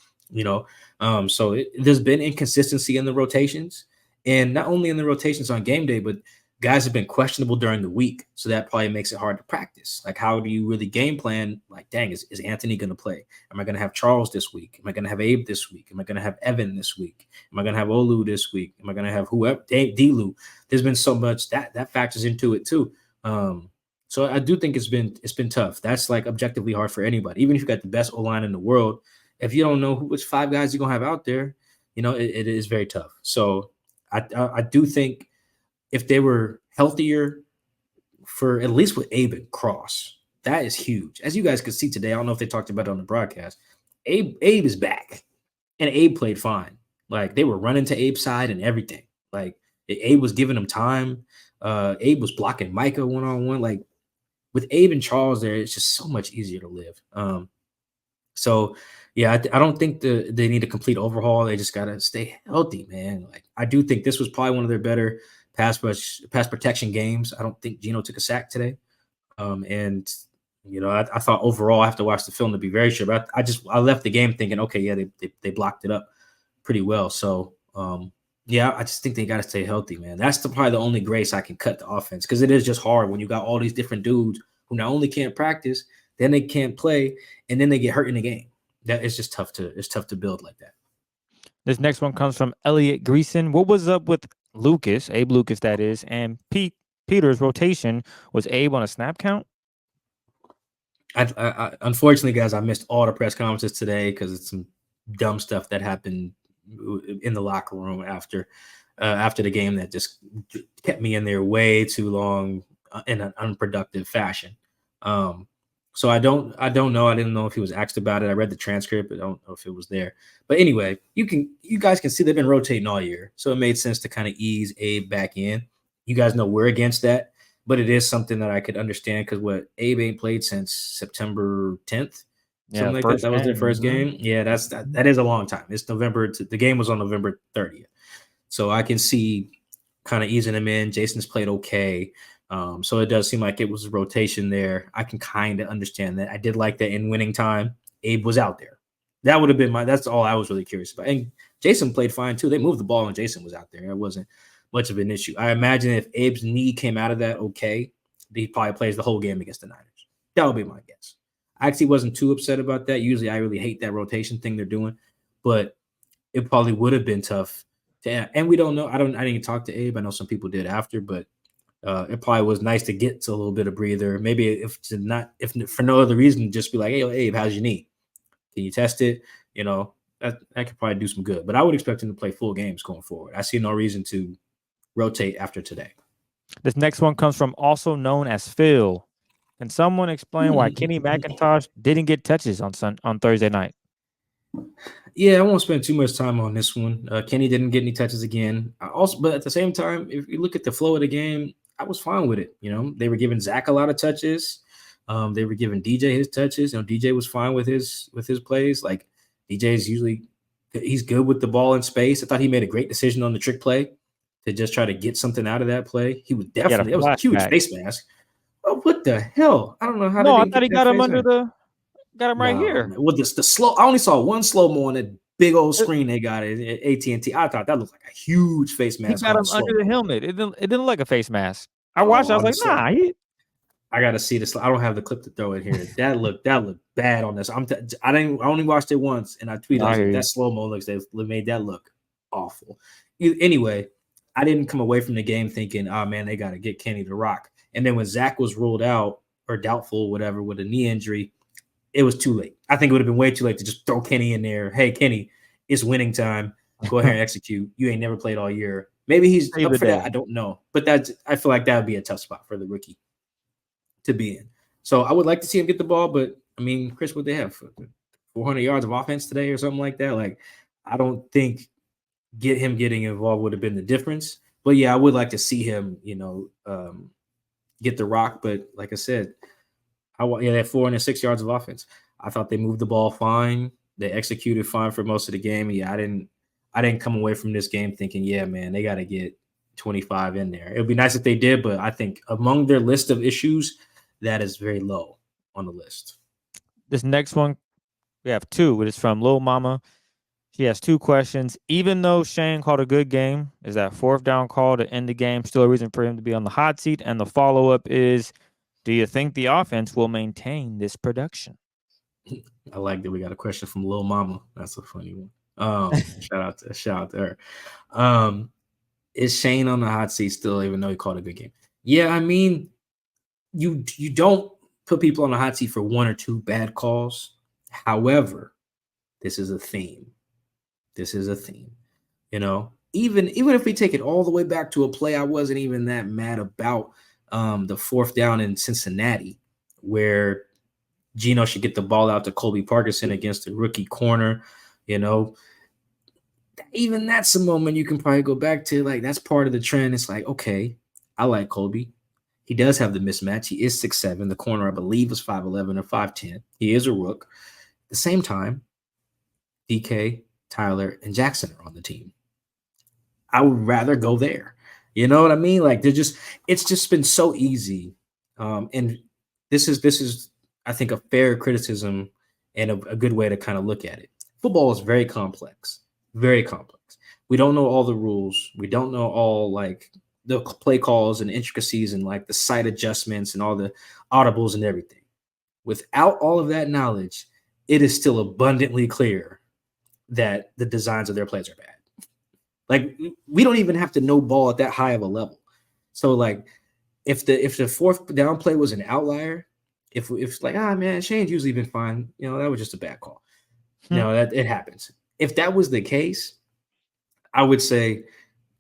So there's been inconsistency in the rotations, and not only in the rotations on game day, but guys have been questionable during the week, so that probably makes it hard to practice. Like, how do you really game plan? Like, dang, is Anthony going to play? Am I going to have Charles this week? Am I going to have Abe this week? Am I going to have Evan this week? Am I going to have Olu this week? Am I going to have whoever? D-Lou. There's been so much that factors into it too. So I do think it's been tough. That's like objectively hard for anybody. Even if you got the best O-line in the world, if you don't know which 5 guys you're going to have out there, it is very tough. So I do think if they were healthier, for at least with Abe and Cross, that is huge. As you guys could see today, I don't know if they talked about it on the broadcast, Abe is back, and Abe played fine. Like they were running to Abe's side and everything. Like Abe was giving him time. Abe was blocking Micah one-on-one. Like with Abe and Charles there, it's just so much easier to live. So yeah, I don't think they need a complete overhaul. They just gotta stay healthy, man. Like I do think this was probably one of their better pass protection games. I don't think Geno took a sack today. And I thought overall I have to watch the film to be very sure. But I left the game thinking, okay, yeah, they blocked it up pretty well. So yeah, I just think they got to stay healthy, man. That's probably the only grace I can cut the offense, because it is just hard when you got all these different dudes who not only can't practice, then they can't play, and then they get hurt in the game. That is just tough to build like that. This next one comes from Elliot Greason. What was up with Abe Lucas, that is, and Peter's rotation? Was Abe on a snap count? I unfortunately, guys, I missed all the press conferences today because it's some dumb stuff that happened in the locker room after the game that just kept me in there way too long in an unproductive fashion. So I don't know. I didn't know if he was asked about it. I read the transcript. I don't know if it was there. But anyway, you guys can see they've been rotating all year. So it made sense to kind of ease Abe back in. You guys know we're against that, but it is something that I could understand, because Abe ain't played since September 10th. Something like that. That was their first game. Yeah, that is a long time. It's November. The game was on November 30th. So I can see kind of easing him in. Jason's played okay. So it does seem like it was a rotation there. I can kind of understand that. I did like that in winning time, Abe was out there. That would have been that's all I was really curious about. And Jason played fine too. They moved the ball and Jason was out there. It wasn't much of an issue. I imagine if Abe's knee came out of that okay, he probably plays the whole game against the Niners. That would be my guess. I actually wasn't too upset about that. Usually I really hate that rotation thing they're doing, but it probably would have been tough and we don't know. I didn't talk to Abe. I know some people did after, but it probably was nice to get to a little bit of breather. Maybe if for no other reason, just be like, hey, Abe, how's your knee? Can you test it? That could probably do some good. But I would expect him to play full games going forward. I see no reason to rotate after today. This next one comes from also known as Phil. Can someone explain why Kenny McIntosh didn't get touches on Thursday night? Yeah, I won't spend too much time on this one. Kenny didn't get any touches again. But at the same time, if you look at the flow of the game, I was fine with it. They were giving Zach a lot of touches. They were giving DJ his touches. DJ was fine with his plays. Like DJ's he's good with the ball in space. I thought he made a great decision on the trick play to just try to get something out of that play. He was definitely, it was a huge face mask. Oh, what the hell? I don't know how. No, I thought he got him got him right here. Man. With the slow, I only saw one slow-mo on that big old screen they got at AT&T. I thought that looked like a huge face mask. He got him under the helmet. It didn't look like a face mask. I watched it. I was like, nah. I got to see this. I don't have the clip to throw in here. That looked bad on this. I only watched it once, and I tweeted that slow-mo looks. They made that look awful. Anyway, I didn't come away from the game thinking, oh man, they got to get Kenny to rock. And then when Zach was ruled out or doubtful, whatever, with a knee injury, it was too late. I think it would have been way too late to just throw Kenny in there. Hey, Kenny, it's winning time. Go ahead and execute. You ain't never played all year. Maybe he's up for that. I don't know. But I feel like that would be a tough spot for the rookie to be in. So I would like to see him get the ball, but I mean, Chris, what they have? 400 yards of offense today or something like that? Like, I don't think getting involved would have been the difference. But yeah, I would like to see him, get the rock. But like I said, they had 406 yards of offense. I thought they moved the ball fine. They executed fine for most of the game. Yeah, I didn't come away from this game thinking, yeah, man, they got to get 25 in there. It would be nice if they did, but I think among their list of issues, that is very low on the list. This next one, we have two. It is from Lil Mama. She has two questions. Even though Shane called a good game, is that fourth down call to end the game still a reason for him to be on the hot seat? And the follow-up is, do you think the offense will maintain this production? I like that we got a question from Lil Mama. That's a funny one. Shout out to her. Is Shane on the hot seat still, even though he called a good game? Yeah, I mean, you don't put people on the hot seat for one or two bad calls. However, this is a theme. Even if we take it all the way back to a play I wasn't even that mad about, the fourth down in Cincinnati, where Geno should get the ball out to Colby Parkinson against the rookie corner. Even that's a moment you can probably go back to. Like, that's part of the trend. It's like, okay, I like Colby. He does have the mismatch. He is 6'7". The corner, I believe, was 5'11" or 5'10". He is a rook. At the same time, DK, Tyler, and Jackson are on the team. I would rather go there. You know what I mean? Like, it's just been so easy. And this is, I think, a fair criticism and a good way to kind of look at it. Football is very complex. Very complex. We don't know all the rules. We don't know all, like, the play calls and intricacies and, like, the site adjustments and all the audibles and everything. Without all of that knowledge, it is still abundantly clear that the designs of their plays are bad. Like, we don't even have to know ball at that high of a level. So, like, if the fourth down play was an outlier, if like, man, Shane's usually been fine, that was just a bad call. That it happens. If that was the case, I would say,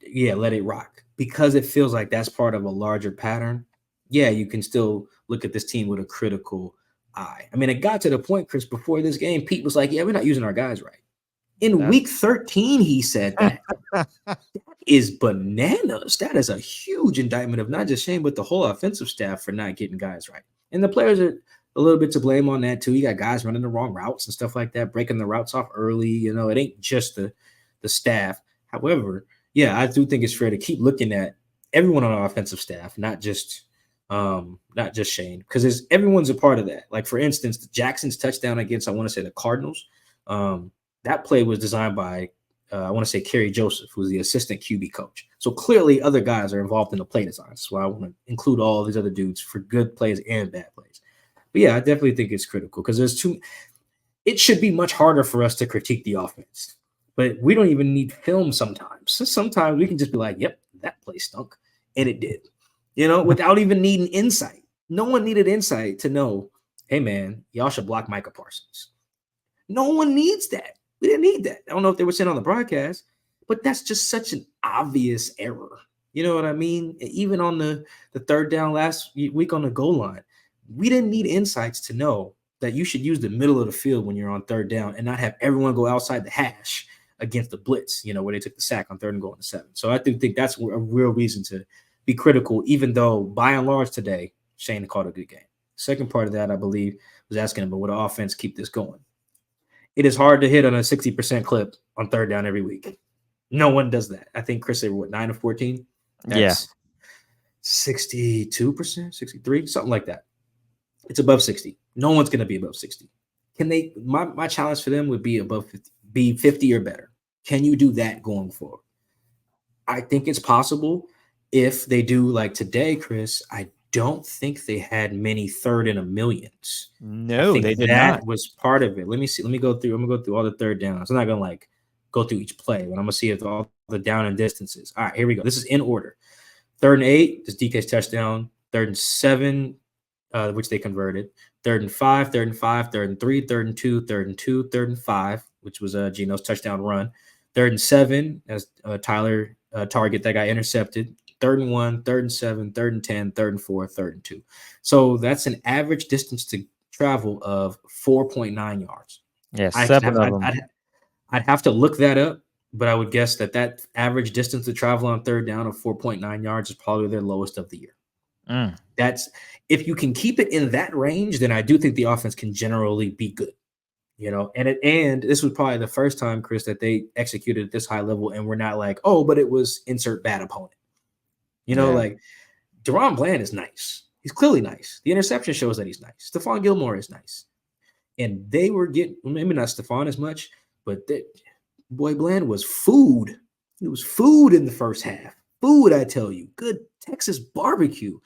yeah, let it rock, because it feels like that's part of a larger pattern. Yeah, you can still look at this team with a critical eye. I mean, it got to the point, Chris, before this game, Pete was like, yeah, we're not using our guys right. In week 13, he said that. That is bananas. That is a huge indictment of not just Shane, but the whole offensive staff for not getting guys right. And the players are a little bit to blame on that too. You got guys running the wrong routes and stuff like that, breaking the routes off early. It ain't just the staff. However, yeah, I do think it's fair to keep looking at everyone on our offensive staff, not just Shane, because everyone's a part of that. Like, for instance, Jackson's touchdown against, I want to say, the Cardinals. That play was designed by, I want to say, Kerry Joseph, who's the assistant QB coach. So clearly other guys are involved in the play design. That's why I want to include all these other dudes for good plays and bad plays. But yeah, I definitely think it's critical, because it should be much harder for us to critique the offense. But we don't even need film sometimes. So sometimes we can just be like, yep, that play stunk. And it did. Without even needing insight. No one needed insight to know, hey, man, y'all should block Micah Parsons. No one needs that. We didn't need that. I don't know if they were saying on the broadcast, but that's just such an obvious error. You know what I mean? Even on the third down last week on the goal line, we didn't need insights to know that you should use the middle of the field when you're on third down and not have everyone go outside the hash against the blitz, where they took the sack on third and goal to 7. So I do think that's a real reason to be critical, even though by and large today, Shane called a good game. Second part of that, I believe, was asking him, but will the offense keep this going? It is hard to hit on a 60% clip on third down every week. No one does that. I think Chris said, 9 of 14? That's 62%, 63, something like that. It's above 60. No one's going to be above 60. Can they? My challenge for them would be above 50, be 50 or better. Can you do that going forward? I think it's possible if they do like today, Chris. I don't think they had many third and a millions. No, they did that not. was part of it. Let me see. Let me go through. I'm gonna go through all the third downs. I'm not gonna go through each play, but I'm gonna see if all the down and distances. All right, here we go. This is in order. 3rd and 8, this DK's touchdown. 3rd and 7, which they converted. 3rd and 5, 3rd and 5, 3rd and 3, 3rd and 2, 3rd and 2, 3rd and 5, which was Geno's touchdown run. 3rd and 7, as Tyler target that got intercepted. 3rd and 1, 3rd and 7, 3rd and 10, 3rd and 4, 3rd and 2. So that's an average distance to travel of 4.9 yards. Yeah, 7 of them. I'd have to look that up, but I would guess that average distance to travel on third down of 4.9 yards is probably their lowest of the year. That's, if you can keep it in that range, then I do think the offense can generally be good. And this was probably the first time, Chris, that they executed at this high level, and we're not like, oh, but it was insert bad opponent. Like Deron Bland is nice. He's clearly nice. The interception shows that he's nice. Stephon Gilmore is nice. And they were getting, maybe not Stephon as much, but boy, Bland was food. It was food in the first half. Food, I tell you. Good Texas barbecue.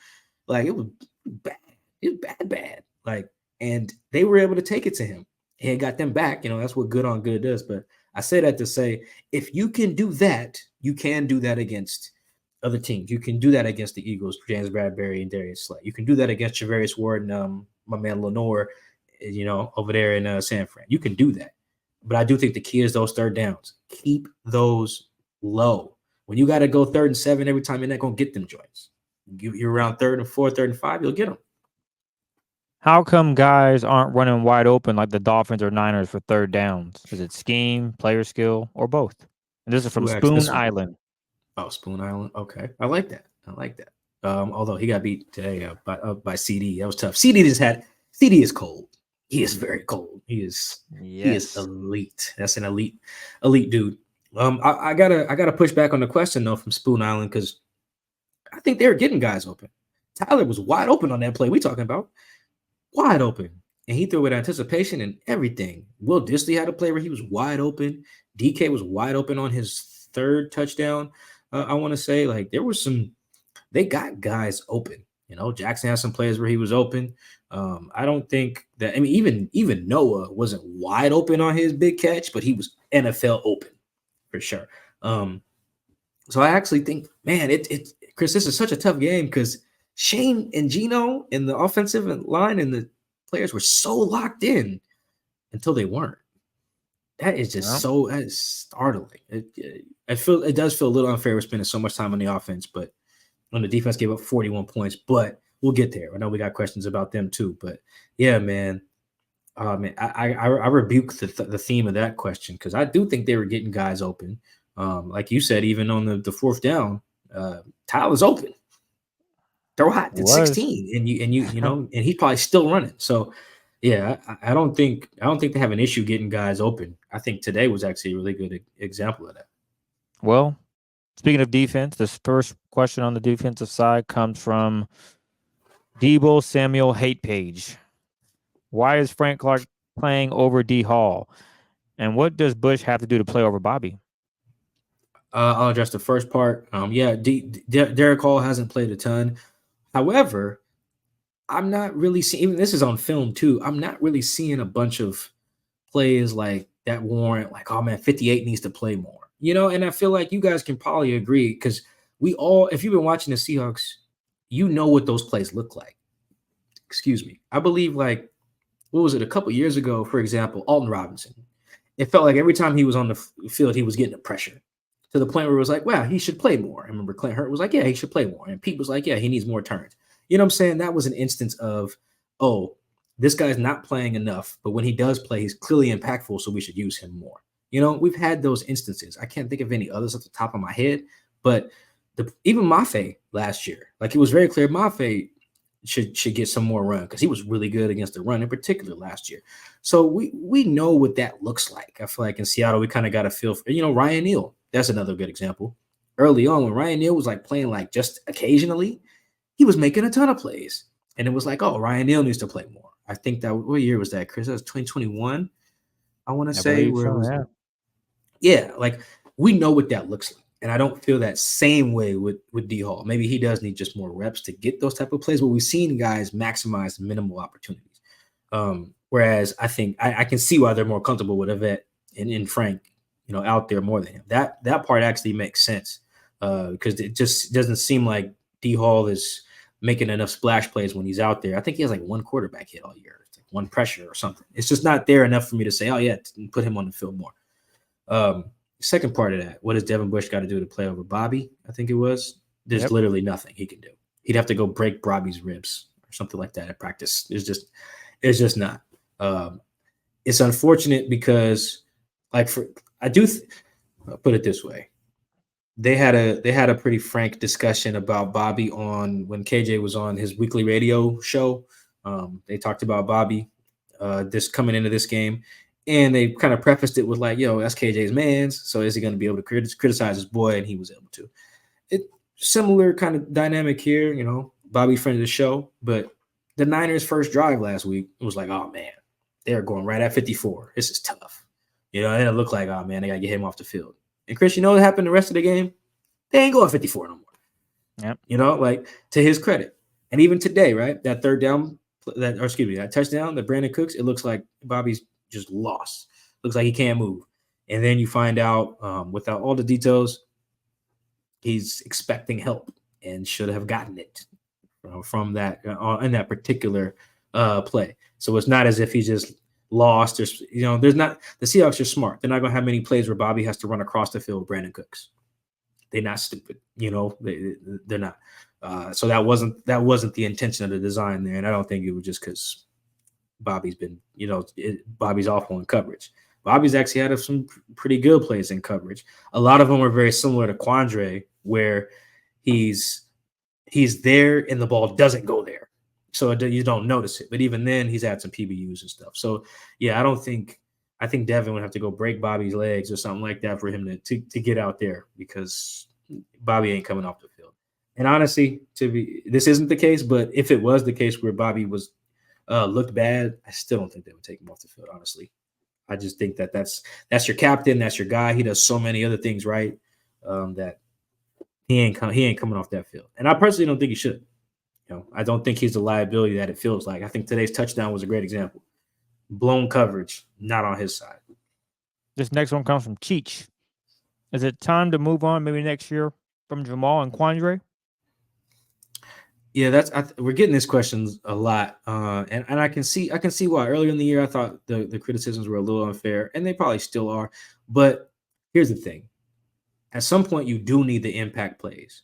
Like, it was bad. It was bad. Like, and they were able to take it to him. And it got them back. That's what good on good does. But I say that to say, if you can do that, you can do that against other teams. You can do that against the Eagles, James Bradbury and Darius Slay. You can do that against Javarius Ward and my man Lenore, over there in San Fran. You can do that. But I do think the key is those third downs. Keep those low. When you got to go 3rd and 7 every time, you're not going to get them joints. You're around 3rd and 4, 3rd and 5, you'll get them. How come guys aren't running wide open like the Dolphins or Niners for third downs? Is it scheme, player skill, or both? And this is from Who asked Spoon this one? Island. Oh, Spoon Island. Okay, I like that. I like that. Although he got beat today by CD, that was tough. CD is cold. He is very cold. He is Yes. elite. That's an elite dude. I gotta push back on the question though from Spoon Island because I think they were getting guys open. Tyler was wide open on that play we talking about, wide open, and he threw with anticipation and everything. Will Disley had a play where he was wide open. DK was wide open on his third touchdown. I want to say like there was some. They got guys open. You know, Jackson had some plays where he was open. I don't think that. I mean, even Noah wasn't wide open on his big catch, but he was NFL open for sure. So I actually think, man, Chris, this is such a tough game because Shane and Gino and the offensive line and the players were so locked in until they weren't. That is just that is startling. It does feel a little unfair. We're spending so much time on the offense, but on the defense gave up 41 points. But we'll get there. I know we got questions about them too. But yeah, man. I rebuke the theme of that question because I do think they were getting guys open. Like you said, even on the fourth down, Tyler's open. Throw hot at 16, and you know, and he's probably still running. So yeah, I don't think they have an issue getting guys open. I think today was actually a really good example of that. Well, speaking of defense, this first question on the defensive side comes from Debo Samuel Hate Page. Why is Frank Clark playing over D Hall? And what does Bush have to do to play over Bobby? I'll address the first part. Derek Hall hasn't played a ton. However, I'm not really seeing, even this is on film too, I'm not really seeing a bunch of plays like that warrant, like, oh man, 58 needs to play more. You know, and I feel like you guys can probably agree because if you've been watching the Seahawks, you know what those plays look like. Excuse me. I believe like, what was it, a couple years ago, for example, Alton Robinson. It felt like every time he was on the field, he was getting the pressure to the point where it was like, wow, he should play more. I remember Clint Hurt was like, yeah, he should play more. And Pete was like, yeah, he needs more turns. You know what I'm saying? That was an instance of, oh, this guy's not playing enough, but when he does play, he's clearly impactful, so we should use him more. You know, we've had those instances. I can't think of any others at the top of my head, but even Mafe last year, like it was very clear Mafe should get some more run because he was really good against the run in particular last year. So we know what that looks like. I feel like in Seattle, we kind of got a feel for, you know, Ryan Neal. That's another good example. Early on, when Ryan Neal was like playing like just occasionally, he was making a ton of plays. And it was like, oh, Ryan Neal needs to play more. I think what year was that, Chris? That was 2021, I want to say. Where it was, yeah, like we know what that looks like. And I don't feel that same way with D Hall. Maybe he does need just more reps to get those type of plays, but we've seen guys maximize minimal opportunities. Whereas I think I can see why they're more comfortable with a vet and Frank, you know, out there more than him. That part actually makes sense because it just doesn't seem like D Hall is making enough splash plays when he's out there. I think he has like one quarterback hit all year, like one pressure or something. It's just not there enough for me to say, oh yeah, put him on the field more. Second part of that, what does Devin Bush got to do to play over Bobby? I think it was. There's literally nothing he can do. He'd have to go break Bobby's ribs or something like that at practice. It's just not. It's unfortunate because, like, I'll put it this way. They had a pretty frank discussion about Bobby when KJ was on his weekly radio show. They talked about Bobby this coming into this game. And they kind of prefaced it with like, yo, that's KJ's man's. So is he going to be able to criticize his boy? And he was able to. Similar kind of dynamic here, you know, Bobby friend of the show. But the Niners' first drive last week, it was like, oh, man, they're going right at 54. This is tough. You know, and it looked like, oh, man, they got to get him off the field. And Chris, you know what happened the rest of the game? They ain't going 54 no more. Yep. You know, like to his credit. And even today, right, that that touchdown, that Brandon Cooks, it looks like Bobby's just lost. Looks like he can't move. And then you find out without all the details, he's expecting help and should have gotten it from that in that particular play. So it's not as if he's just lost. There's not, the Seahawks are smart. They're not going to have many plays where Bobby has to run across the field with Brandon Cooks. They're not stupid. You know, they're not. So that wasn't the intention of the design there. And I don't think it was just because Bobby's been, Bobby's awful in coverage. Bobby's actually had some pretty good plays in coverage. A lot of them are very similar to Quandre, where he's there and the ball doesn't go there, so you don't notice it. But even then, he's had some PBUs and stuff. So yeah, I think Devin would have to go break Bobby's legs or something like that for him to get out there, because Bobby ain't coming off the field. And honestly, this isn't the case, but if it was the case where Bobby was looked bad, I still don't think they would take him off the field. Honestly, I just think that's your captain, that's your guy. He does so many other things right, that he ain't coming off that field. And I personally don't think he should. I don't think he's the liability that it feels like. I think today's touchdown was a great example. Blown coverage, not on his side. This next one comes from Cheech. Is it time to move on maybe next year from Jamal and Quandre? Yeah, we're getting these questions a lot, and I can see why. Earlier in the year, I thought the criticisms were a little unfair, and they probably still are. But here's the thing: at some point, you do need the impact plays,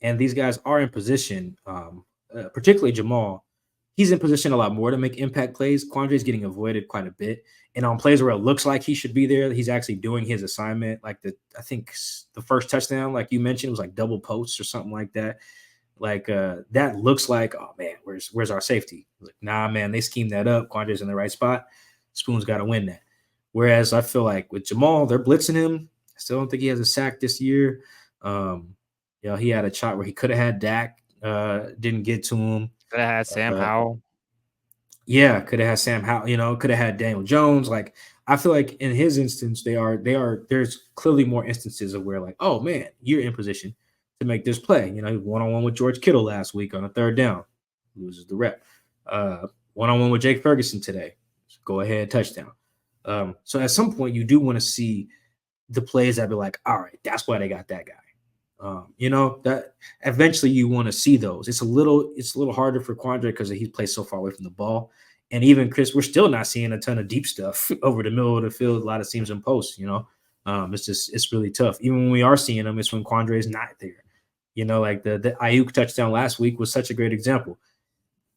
and these guys are in position. Particularly Jamal, he's in position a lot more to make impact plays. Quandre's getting avoided quite a bit, and on plays where it looks like he should be there, he's actually doing his assignment. Like I think the first touchdown, like you mentioned, was like double posts or something like that. Like that looks like, oh man, where's our safety? Like, nah, man, they schemed that up. Quandre's in the right spot. Spoon's got to win that. Whereas I feel like with Jamal, they're blitzing him. I still don't think he has a sack this year. He had a shot where he could have had Dak, didn't get to him. Could have had Sam Howell. Yeah, could have had Sam Howell. Could have had Daniel Jones. Like, I feel like in his instance, there's clearly more instances of where, like, oh man, you're in position to make this play. One-on-one with George Kittle last week on a third down, loses the rep. One-on-one with Jake Ferguson today, go ahead, touchdown. So at some point, you do want to see the plays that be like, all right, that's why they got that guy. That eventually you want to see those. It's a little harder for Quandre because he plays so far away from the ball. And even Chris, we're still not seeing a ton of deep stuff over the middle of the field. A lot of teams in post, it's really tough. Even when we are seeing them, it's when Quandre is not there. Like the Ayuk touchdown last week was such a great example.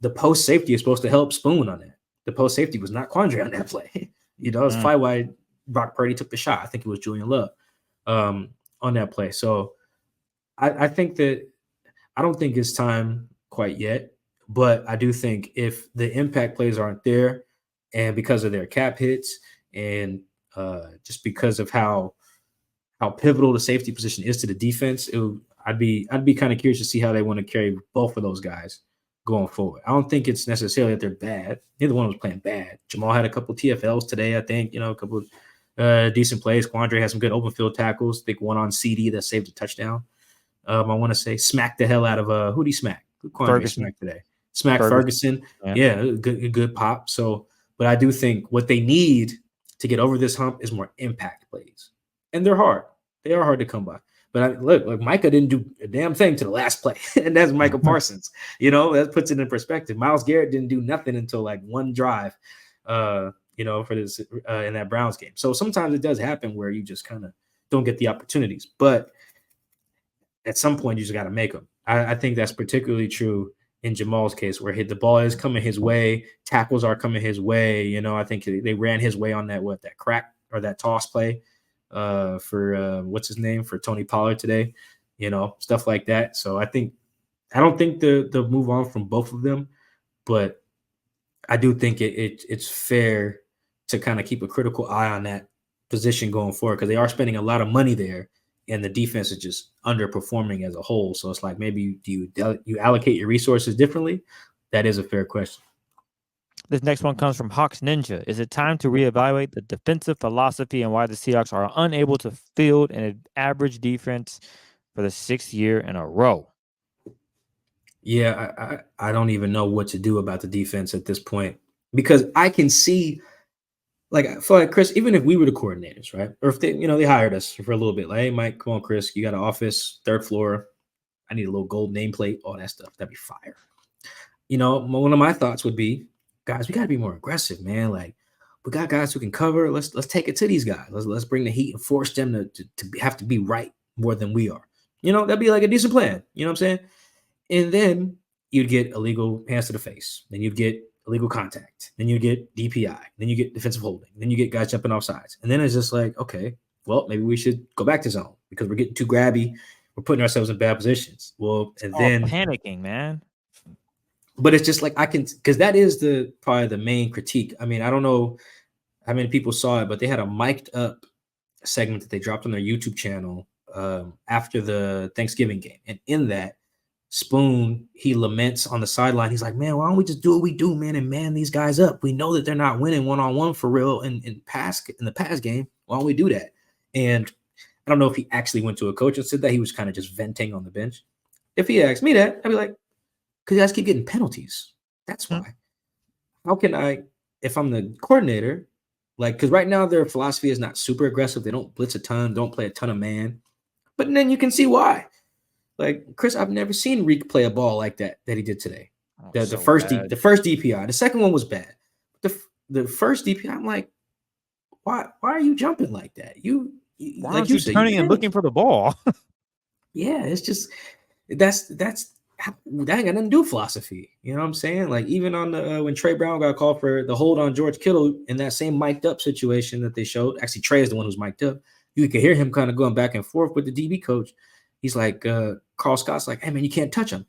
The post safety is supposed to help Spoon on that. The post safety was not Quandre on that play. It's probably why Brock Purdy took the shot. I think it was Julian Love on that play. So I think that I don't think it's time quite yet, but I do think if the impact plays aren't there, and because of their cap hits, and just because of how pivotal the safety position is to the defense, I'd be kind of curious to see how they want to carry both of those guys going forward. I don't think it's necessarily that they're bad. Neither one was playing bad. Jamal had a couple of TFLs today, I think. A couple of decent plays. Quandre had some good open field tackles. I think one on CD that saved a touchdown. I want to say smacked the hell out of who'd he smack? Who Quandre smacked today? Smack Ferguson. Yeah, good pop. So, but I do think what they need to get over this hump is more impact plays, and they're hard. They are hard to come by. But look, Micah didn't do a damn thing to the last play, and that's Michael Parsons. That puts it in perspective. Myles Garrett didn't do nothing until like one drive, for this in that Browns game. So sometimes it does happen where you just kind of don't get the opportunities, but at some point you just got to make them. I think that's particularly true in Jamal's case, where the ball is coming his way, tackles are coming his way. I think they ran his way on that crack or that toss play for what's his name for Tony Pollard today, stuff like that. So I don't think the move on from both of them, but I do think it's fair to kind of keep a critical eye on that position going forward, because they are spending a lot of money there, and the defense is just underperforming as a whole. So it's like, maybe do you allocate your resources differently? That is a fair question. This next one comes from Hawks Ninja. Is it time to reevaluate the defensive philosophy and why the Seahawks are unable to field an average defense for the 6th year in a row? Yeah, I don't even know what to do about the defense at this point, because I can see, like, I feel like, Chris, even if we were the coordinators, right? Or if they hired us for a little bit, like, hey, Mike, come on, Chris, you got an office, 3rd floor. I need a little gold nameplate, all that stuff. That'd be fire. One of my thoughts would be, guys, we got to be more aggressive, man. Like, we got guys who can cover. Let's take it to these guys. Let's bring the heat and force them to have to be right more than we are. That'd be like a decent plan. You know what I'm saying? And then you'd get illegal hands to the face. Then you'd get illegal contact. Then you get DPI. Then you get defensive holding. Then you get guys jumping off sides. And then it's just like, okay, well, maybe we should go back to zone because we're getting too grabby. We're putting ourselves in bad positions. Well, and then panicking, man. But it's just like because that is probably the main critique. I mean, I don't know how many people saw it, but they had a mic'd up segment that they dropped on their YouTube channel after the Thanksgiving game. And in that, Spoon, he laments on the sideline. He's like, man, why don't we just do what we do, man, and man these guys up? We know that they're not winning one-on-one for real in the pass game. Why don't we do that? And I don't know if he actually went to a coach and said that. He was kind of just venting on the bench. If he asked me that, I'd be like, because you guys keep getting penalties. That's why. How can I, if I'm the coordinator, like, because right now their philosophy is not super aggressive. They don't blitz a ton, don't play a ton of man. But then you can see why. Like, Chris, I've never seen Reek play a ball like that he did today. The first DPI. The second one was bad. The first DPI, I'm like, why are you jumping like that? Why aren't you turning and looking for the ball? Yeah, it's just that ain't got nothing to do with philosophy. You know what I'm saying? Like, even on the when Trey Brown got called for the hold on George Kittle in that same mic'd up situation that they showed. Actually, Trey is the one who's mic'd up. You could hear him kind of going back and forth with the DB coach. He's like, Carl Scott's like, hey man, you can't touch him.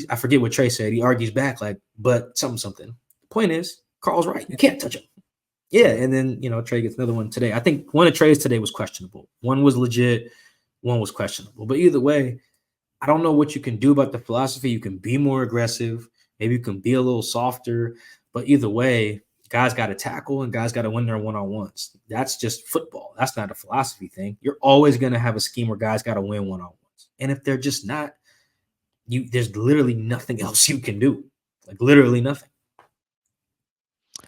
I forget what Trey said. He argues back like, but something. The point is, Carl's right. You can't touch him. Yeah, and then Trey gets another one today. I think one of Trey's today was questionable. One was legit. One was questionable. But either way, I don't know what you can do about the philosophy. You can be more aggressive. Maybe you can be a little softer. But either way, guys got to tackle and guys got to win their one-on-ones. That's just football. That's not a philosophy thing. You're always going to have a scheme where guys got to win one-on-ones. And if they're just not, there's literally nothing else you can do. Like, literally nothing.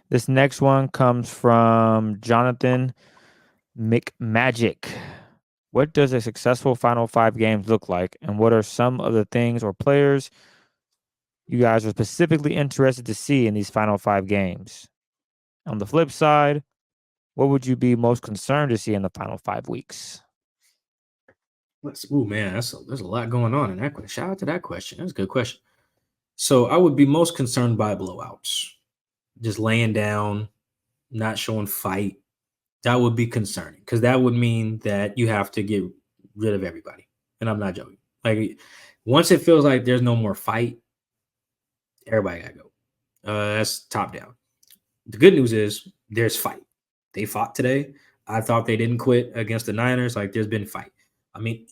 This next one comes from Jonathan McMagic. What does a successful final 5 games look like? And what are some of the things or players you guys are specifically interested to see in these final 5 games? On the flip side, what would you be most concerned to see in the final 5 weeks? Oh man, there's a lot going on in that question. Shout out to that question. That's a good question. So I would be most concerned by blowouts. Just laying down, not showing fight. That would be concerning because that would mean that you have to get rid of everybody. And I'm not joking. Like, once it feels like there's no more fight, everybody got to go. That's top down. The good news is there's fight. They fought today. I thought they didn't quit against the Niners. Like, there's been fight. I mean,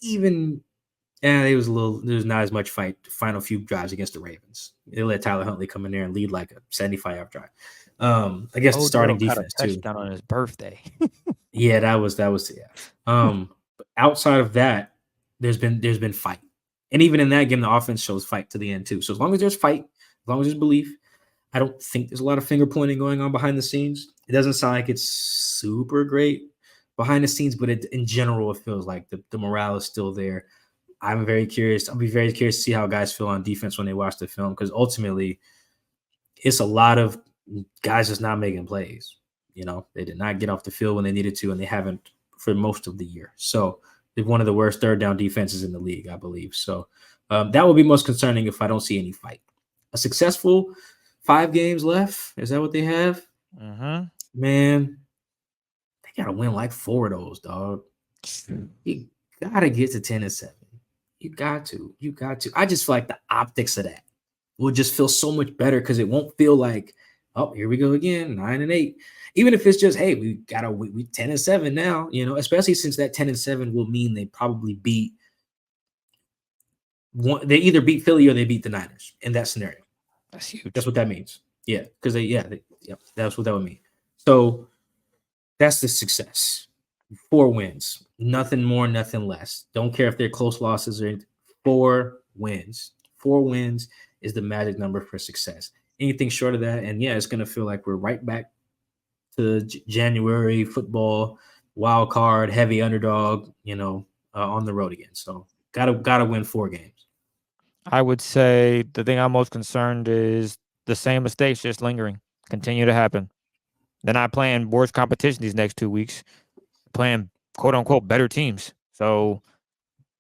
there's not as much fight the final few drives against the Ravens. They let Tyler Huntley come in there and lead like a 75-yard drive. I guess the starting defense too. Touchdown on his birthday. Yeah, that was. But outside of that, there's been fight, and even in that game, the offense shows fight to the end too. So as long as there's fight, as long as there's belief, I don't think there's a lot of finger pointing going on behind the scenes. It doesn't sound like it's super great behind the scenes, but in general, it feels like the morale is still there. I'm very curious. I'll be very curious to see how guys feel on defense when they watch the film, because ultimately, it's a lot of guys just not making plays. They did not get off the field when they needed to, and they haven't for most of the year. So they're one of the worst third down defenses in the league, I believe. So that would be most concerning if I don't see any fight. A successful 5 games left. Is that what they have? Mm-hmm. Man, they got to win like 4 of those, dog. You got to get to 10-7. You got to. I just feel like the optics of that will just feel so much better because it won't feel like, oh, here we go again, 9-8. Even if it's just, hey, we 10-7 now, especially since that 10-7 will mean they probably beat one. They either beat Philly or they beat the Niners in that scenario. That's huge. That's what that means. Yeah, because that's what that would mean. So that's the success. 4 wins, nothing more, nothing less. Don't care if they're close losses or anything. 4 wins. 4 wins is the magic number for success. Anything short of that, and it's going to feel like we're right back to January football, wild card, heavy underdog, on the road again. So gotta win 4 games. I would say the thing I'm most concerned is the same mistakes just lingering, continue to happen. They're not playing worse competition these next 2 weeks, playing quote unquote better teams. So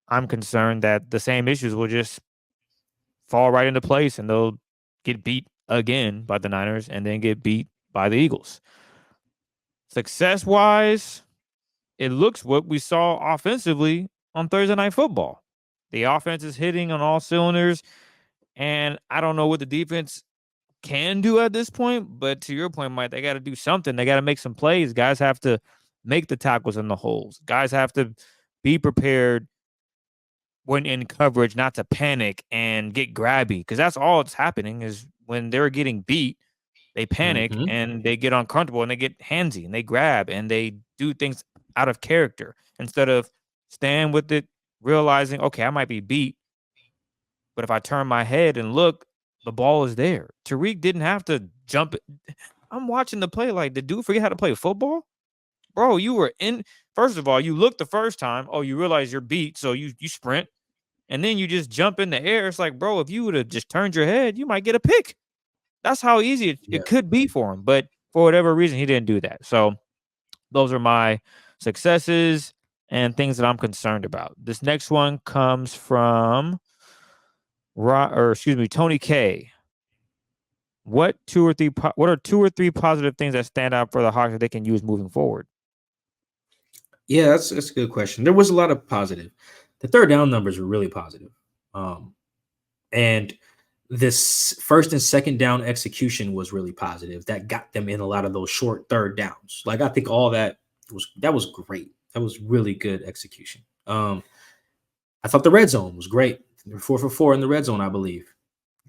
I'm concerned that the same issues will just fall right into place and they'll get beat again by the Niners and then get beat by the Eagles. Success-wise, it looks what we saw offensively on Thursday Night Football. The offense is hitting on all cylinders, and I don't know what the defense can do at this point, but to your point, Mike, they got to do something. They got to make some plays. Guys have to make the tackles in the holes. Guys have to be prepared when in coverage not to panic and get grabby, because that's all it's happening is when they're getting beat, they panic and they get uncomfortable and they get handsy and they grab and they do things out of character instead of stand with it, realizing, okay, I might be beat, but if I turn my head and look, the ball is there. Tariq didn't have to jump. I'm watching the play like, the dude forget how to play football? Bro, you were in. First of all, you look the first time. Oh, you realize you're beat, so you sprint. And then you just jump in the air. It's like, bro, if you would have just turned your head, you might get a pick. That's how easy it could be for him. But for whatever reason, he didn't do that. So those are my successes and things that I'm concerned about. This next one comes from Tony K. What are 2 or 3 positive things that stand out for the Hawks that they can use moving forward? Yeah, that's a good question. There was a lot of positive. The third down numbers were really positive. And this first and second down execution was really positive. That got them in a lot of those short third downs. Like, I think all that was great. That was really good execution. I thought the red zone was great. They were 4 for 4 in the red zone, I believe.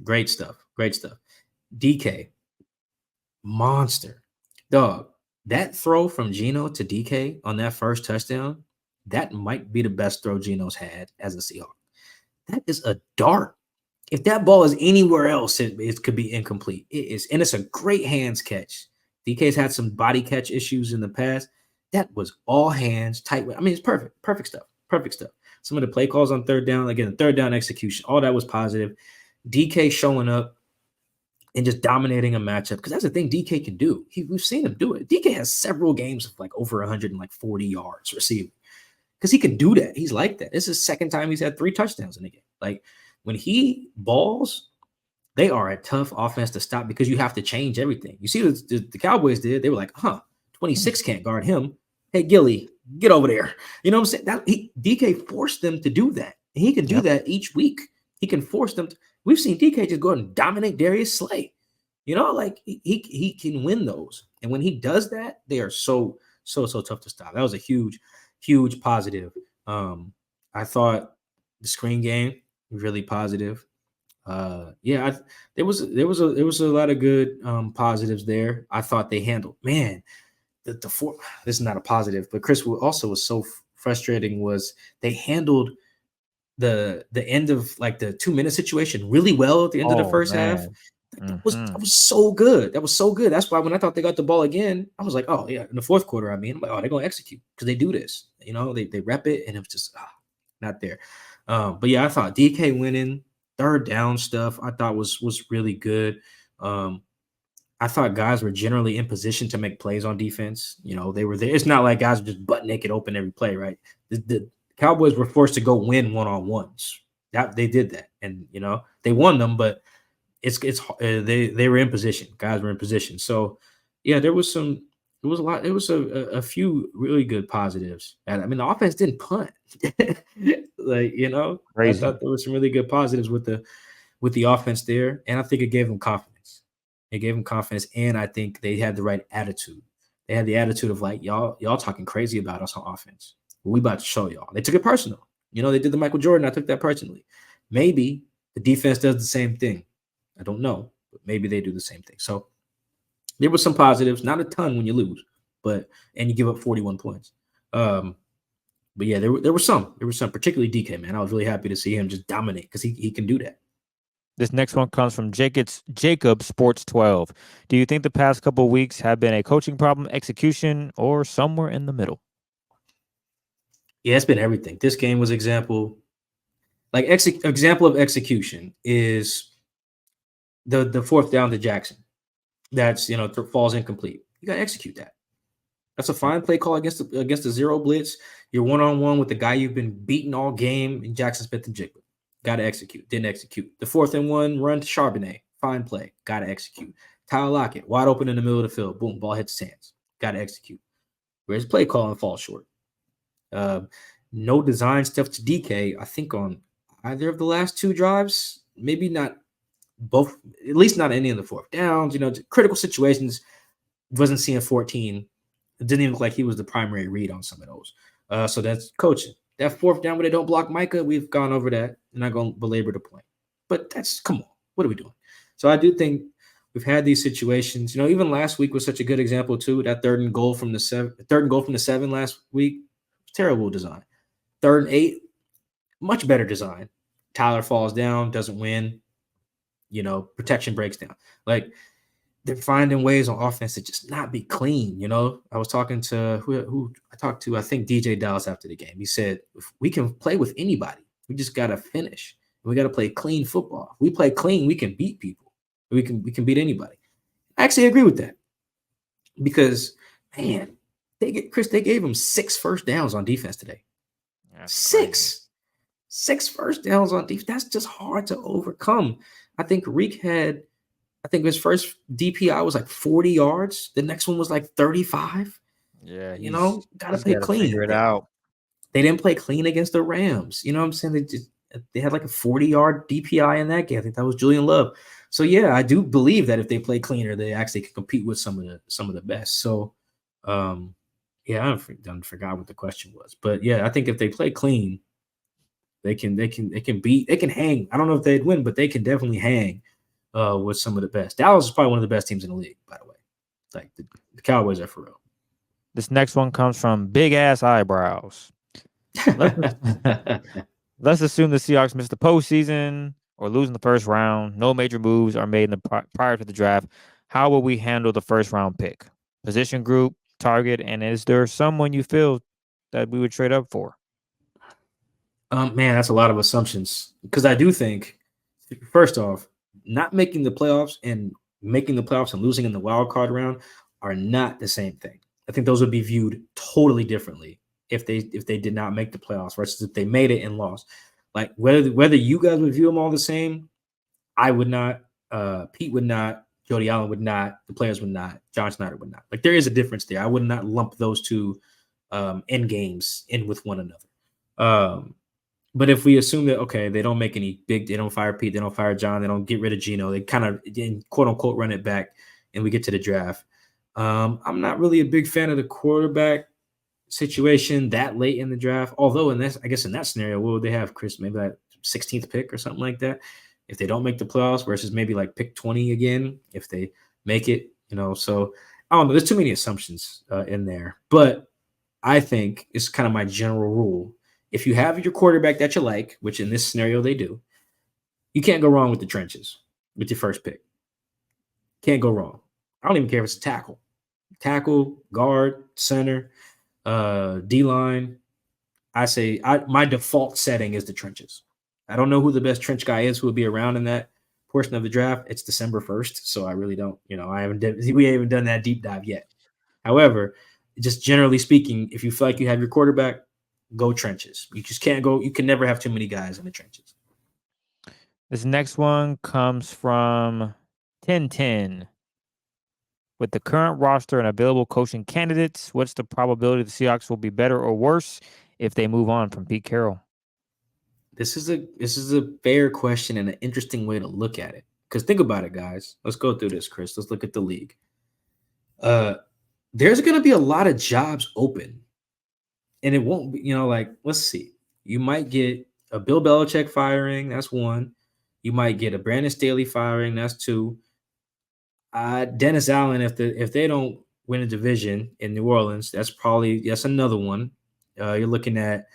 Great stuff. DK, monster. Dog, that throw from Geno to DK on that first touchdown, that might be the best throw Geno's had as a Seahawk. That is a dart. If that ball is anywhere else, it could be incomplete. It is, and it's a great hands catch. DK's had some body catch issues in the past. That was all hands, tight. I mean, it's perfect stuff. Some of the play calls on third down, again, the third down execution, all that was positive. DK showing up and just dominating a matchup, because that's the thing DK can do. We've seen him do it. DK has several games of like over 140 yards receiving, because he can do that. He's like that. This is the second time he's had 3 touchdowns in a game. Like, when he balls, they are a tough offense to stop, because you have to change everything. You see what the Cowboys did? They were like, 26 can't guard him. Hey, Gilly, get over there. You know what I'm saying? DK forced them to do that. And he can do that each week. He can force them. We've seen DK just go and dominate Darius Slay. You know, like, he can win those. And when he does that, they are so tough to stop. That was a huge positive. I thought the screen game was really positive. There was a lot of good positives there. I thought they handled, man, the four. This is not a positive, but Chris also was so frustrating was they handled the end of like the 2-minute situation really well at the end of the first half. That was so good. That was so good. That's why when I thought they got the ball again, I was like, oh yeah, in the fourth quarter, I'm like, oh, they're gonna execute, because they do this. You know, they rep it, and it was just not there. But yeah, I thought DK winning third down stuff, I thought was really good. I thought guys were generally in position to make plays on defense. You know, they were there. It's not like guys were just butt naked open every play, right? The Cowboys were forced to go win one-on-ones. That they did that, and you know they won them, but they were in position. Guys were in position. So yeah, there was a few really good positives. And I mean, the offense didn't punt. Like, you know, crazy. I thought there was some really good positives with the offense there, and I think it gave them confidence. And I think they had the right attitude. They had the attitude of like, y'all talking crazy about us on offense. We about to show y'all. They took it personal. You know, they did the Michael Jordan. I took that personally. Maybe the defense does the same thing. I don't know, but maybe they do the same thing. So there was some positives, not a ton when you lose, and you give up 41 points. But yeah, there were some, particularly DK, man. I was really happy to see him just dominate, because he can do that. This next one comes from Jacob Sports 12. Do you think the past couple of weeks have been a coaching problem, execution, or somewhere in the middle? Yeah, it's been everything. This game was example of execution is the fourth down to Jackson. That's, you know, falls incomplete. You got to execute that. That's a fine play call against the zero blitz. You're one-on-one with the guy you've been beating all game, and Jackson Smith and Jigba. Got to execute. Didn't execute. The 4th and 1 run to Charbonnet. fine play, got to execute. Tyler Lockett, wide open in the middle of the field, boom, ball hits his hands, got to execute. Whereas play calling falls short. No design stuff to DK, I think, on either of the last 2 drives, maybe not both, at least not any of the 4th downs, critical situations. Wasn't seeing 14. It didn't even look like he was the primary read on some of those. So that's coaching. That 4th down where they don't block Micah, we've gone over that. I'm not going to belabor the point. But come on. What are we doing? So I do think we've had these situations. Even last week was such a good example too. That 3rd and goal from the 7 last week, terrible design. 3rd and 8, much better design. Tyler falls down, doesn't win. Protection breaks down. Like, they're finding ways on offense to just not be clean. I was talking to who I talked to, I think DJ Dallas after the game. He said, if we can play with anybody. We just got to finish. We got to play clean football. If we play clean, we can beat people. We can beat anybody. I actually agree with that because, man, they gave him 6 first downs on defense today. That's 6. 6 first downs on defense. That's just hard to overcome. I think Reek had, his first DPI was like 40 yards. The next one was like 35. Yeah, got to play clean. Figure it out. They didn't play clean against the Rams. You know what I'm saying? They had like a 40-yard DPI in that game. I think that was Julian Love. So yeah, I do believe that if they play cleaner, they actually can compete with some of the best. So, yeah, I forgot what the question was, but yeah, I think if they play clean, they can hang. I don't know if they'd win, but they can definitely hang with some of the best. Dallas is probably one of the best teams in the league, by the way. Like the Cowboys are for real. This next one comes from Big Ass Eyebrows. Let's assume the Seahawks miss the postseason or lose in the first round. No major moves are made prior to the draft. How will we handle the first round pick? Position group, target, and is there someone you feel that we would trade up for? Man, that's a lot of assumptions because I do think, first off, not making the playoffs and making the playoffs and losing in the wild card round are not the same thing. I think those would be viewed totally differently if they did not make the playoffs versus if they made it and lost. Like whether you guys would view them all the same, I would not. Pete would not. Jody Allen would not. The players would not. John Snyder would not. Like there is a difference there. I would not lump those two end games in with one another. But if we assume that, okay, they don't make any big, they don't fire Pete, they don't fire John, they don't get rid of Geno, they kind of, quote unquote, run it back and we get to the draft. I'm not really a big fan of the quarterback situation that late in the draft. Although in that scenario, what would they have, Chris? Maybe like 16th pick or something like that. If they don't make the playoffs versus maybe like pick 20 again, if they make it, so I don't know. There's too many assumptions in there, but I think it's kind of my general rule. If you have your quarterback that you like, which in this scenario they do, you can't go wrong with the trenches with your first pick. Can't go wrong. I don't even care if it's a tackle, guard, center, D-line. I say my default setting is the trenches. I don't know who the best trench guy is who will be around in that portion of the draft. It's December 1st, so I really don't, we haven't done that deep dive yet. However, just generally speaking, if you feel like you have your quarterback, go trenches. You just can't go. You can never have too many guys in the trenches. This next one comes from 1010. With the current roster and available coaching candidates, what's the probability the Seahawks will be better or worse if they move on from Pete Carroll? This is a fair question and an interesting way to look at it. Because think about it, guys. Let's go through this, Chris. Let's look at the league. There's going to be a lot of jobs open. And it won't be, let's see. You might get a Bill Belichick firing. That's one. You might get a Brandon Staley firing. That's two. Dennis Allen, if they don't win a division in New Orleans, that's another one. You're looking at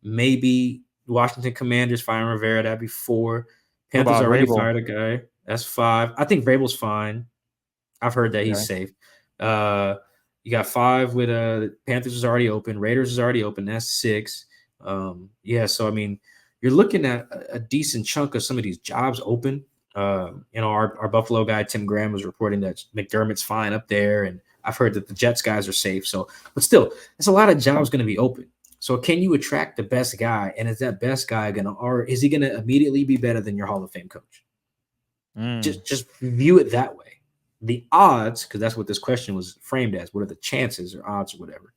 maybe Washington Commanders firing Rivera. That'd be 4. Panthers already fired a guy. That's 5. I think Vrabel's fine. I've heard that he's safe. You got 5 with Panthers is already open. Raiders is already open. That's 6. So I mean, you're looking at a decent chunk of some of these jobs open. Our Buffalo guy Tim Graham was reporting that McDermott's fine up there, and I've heard that the Jets guys are safe. So, but still, there's a lot of jobs going to be open. So, can you attract the best guy? And is that best guy is he going to immediately be better than your Hall of Fame coach? Just view it that way. The odds, because that's what this question was framed as. What are the chances or odds or whatever?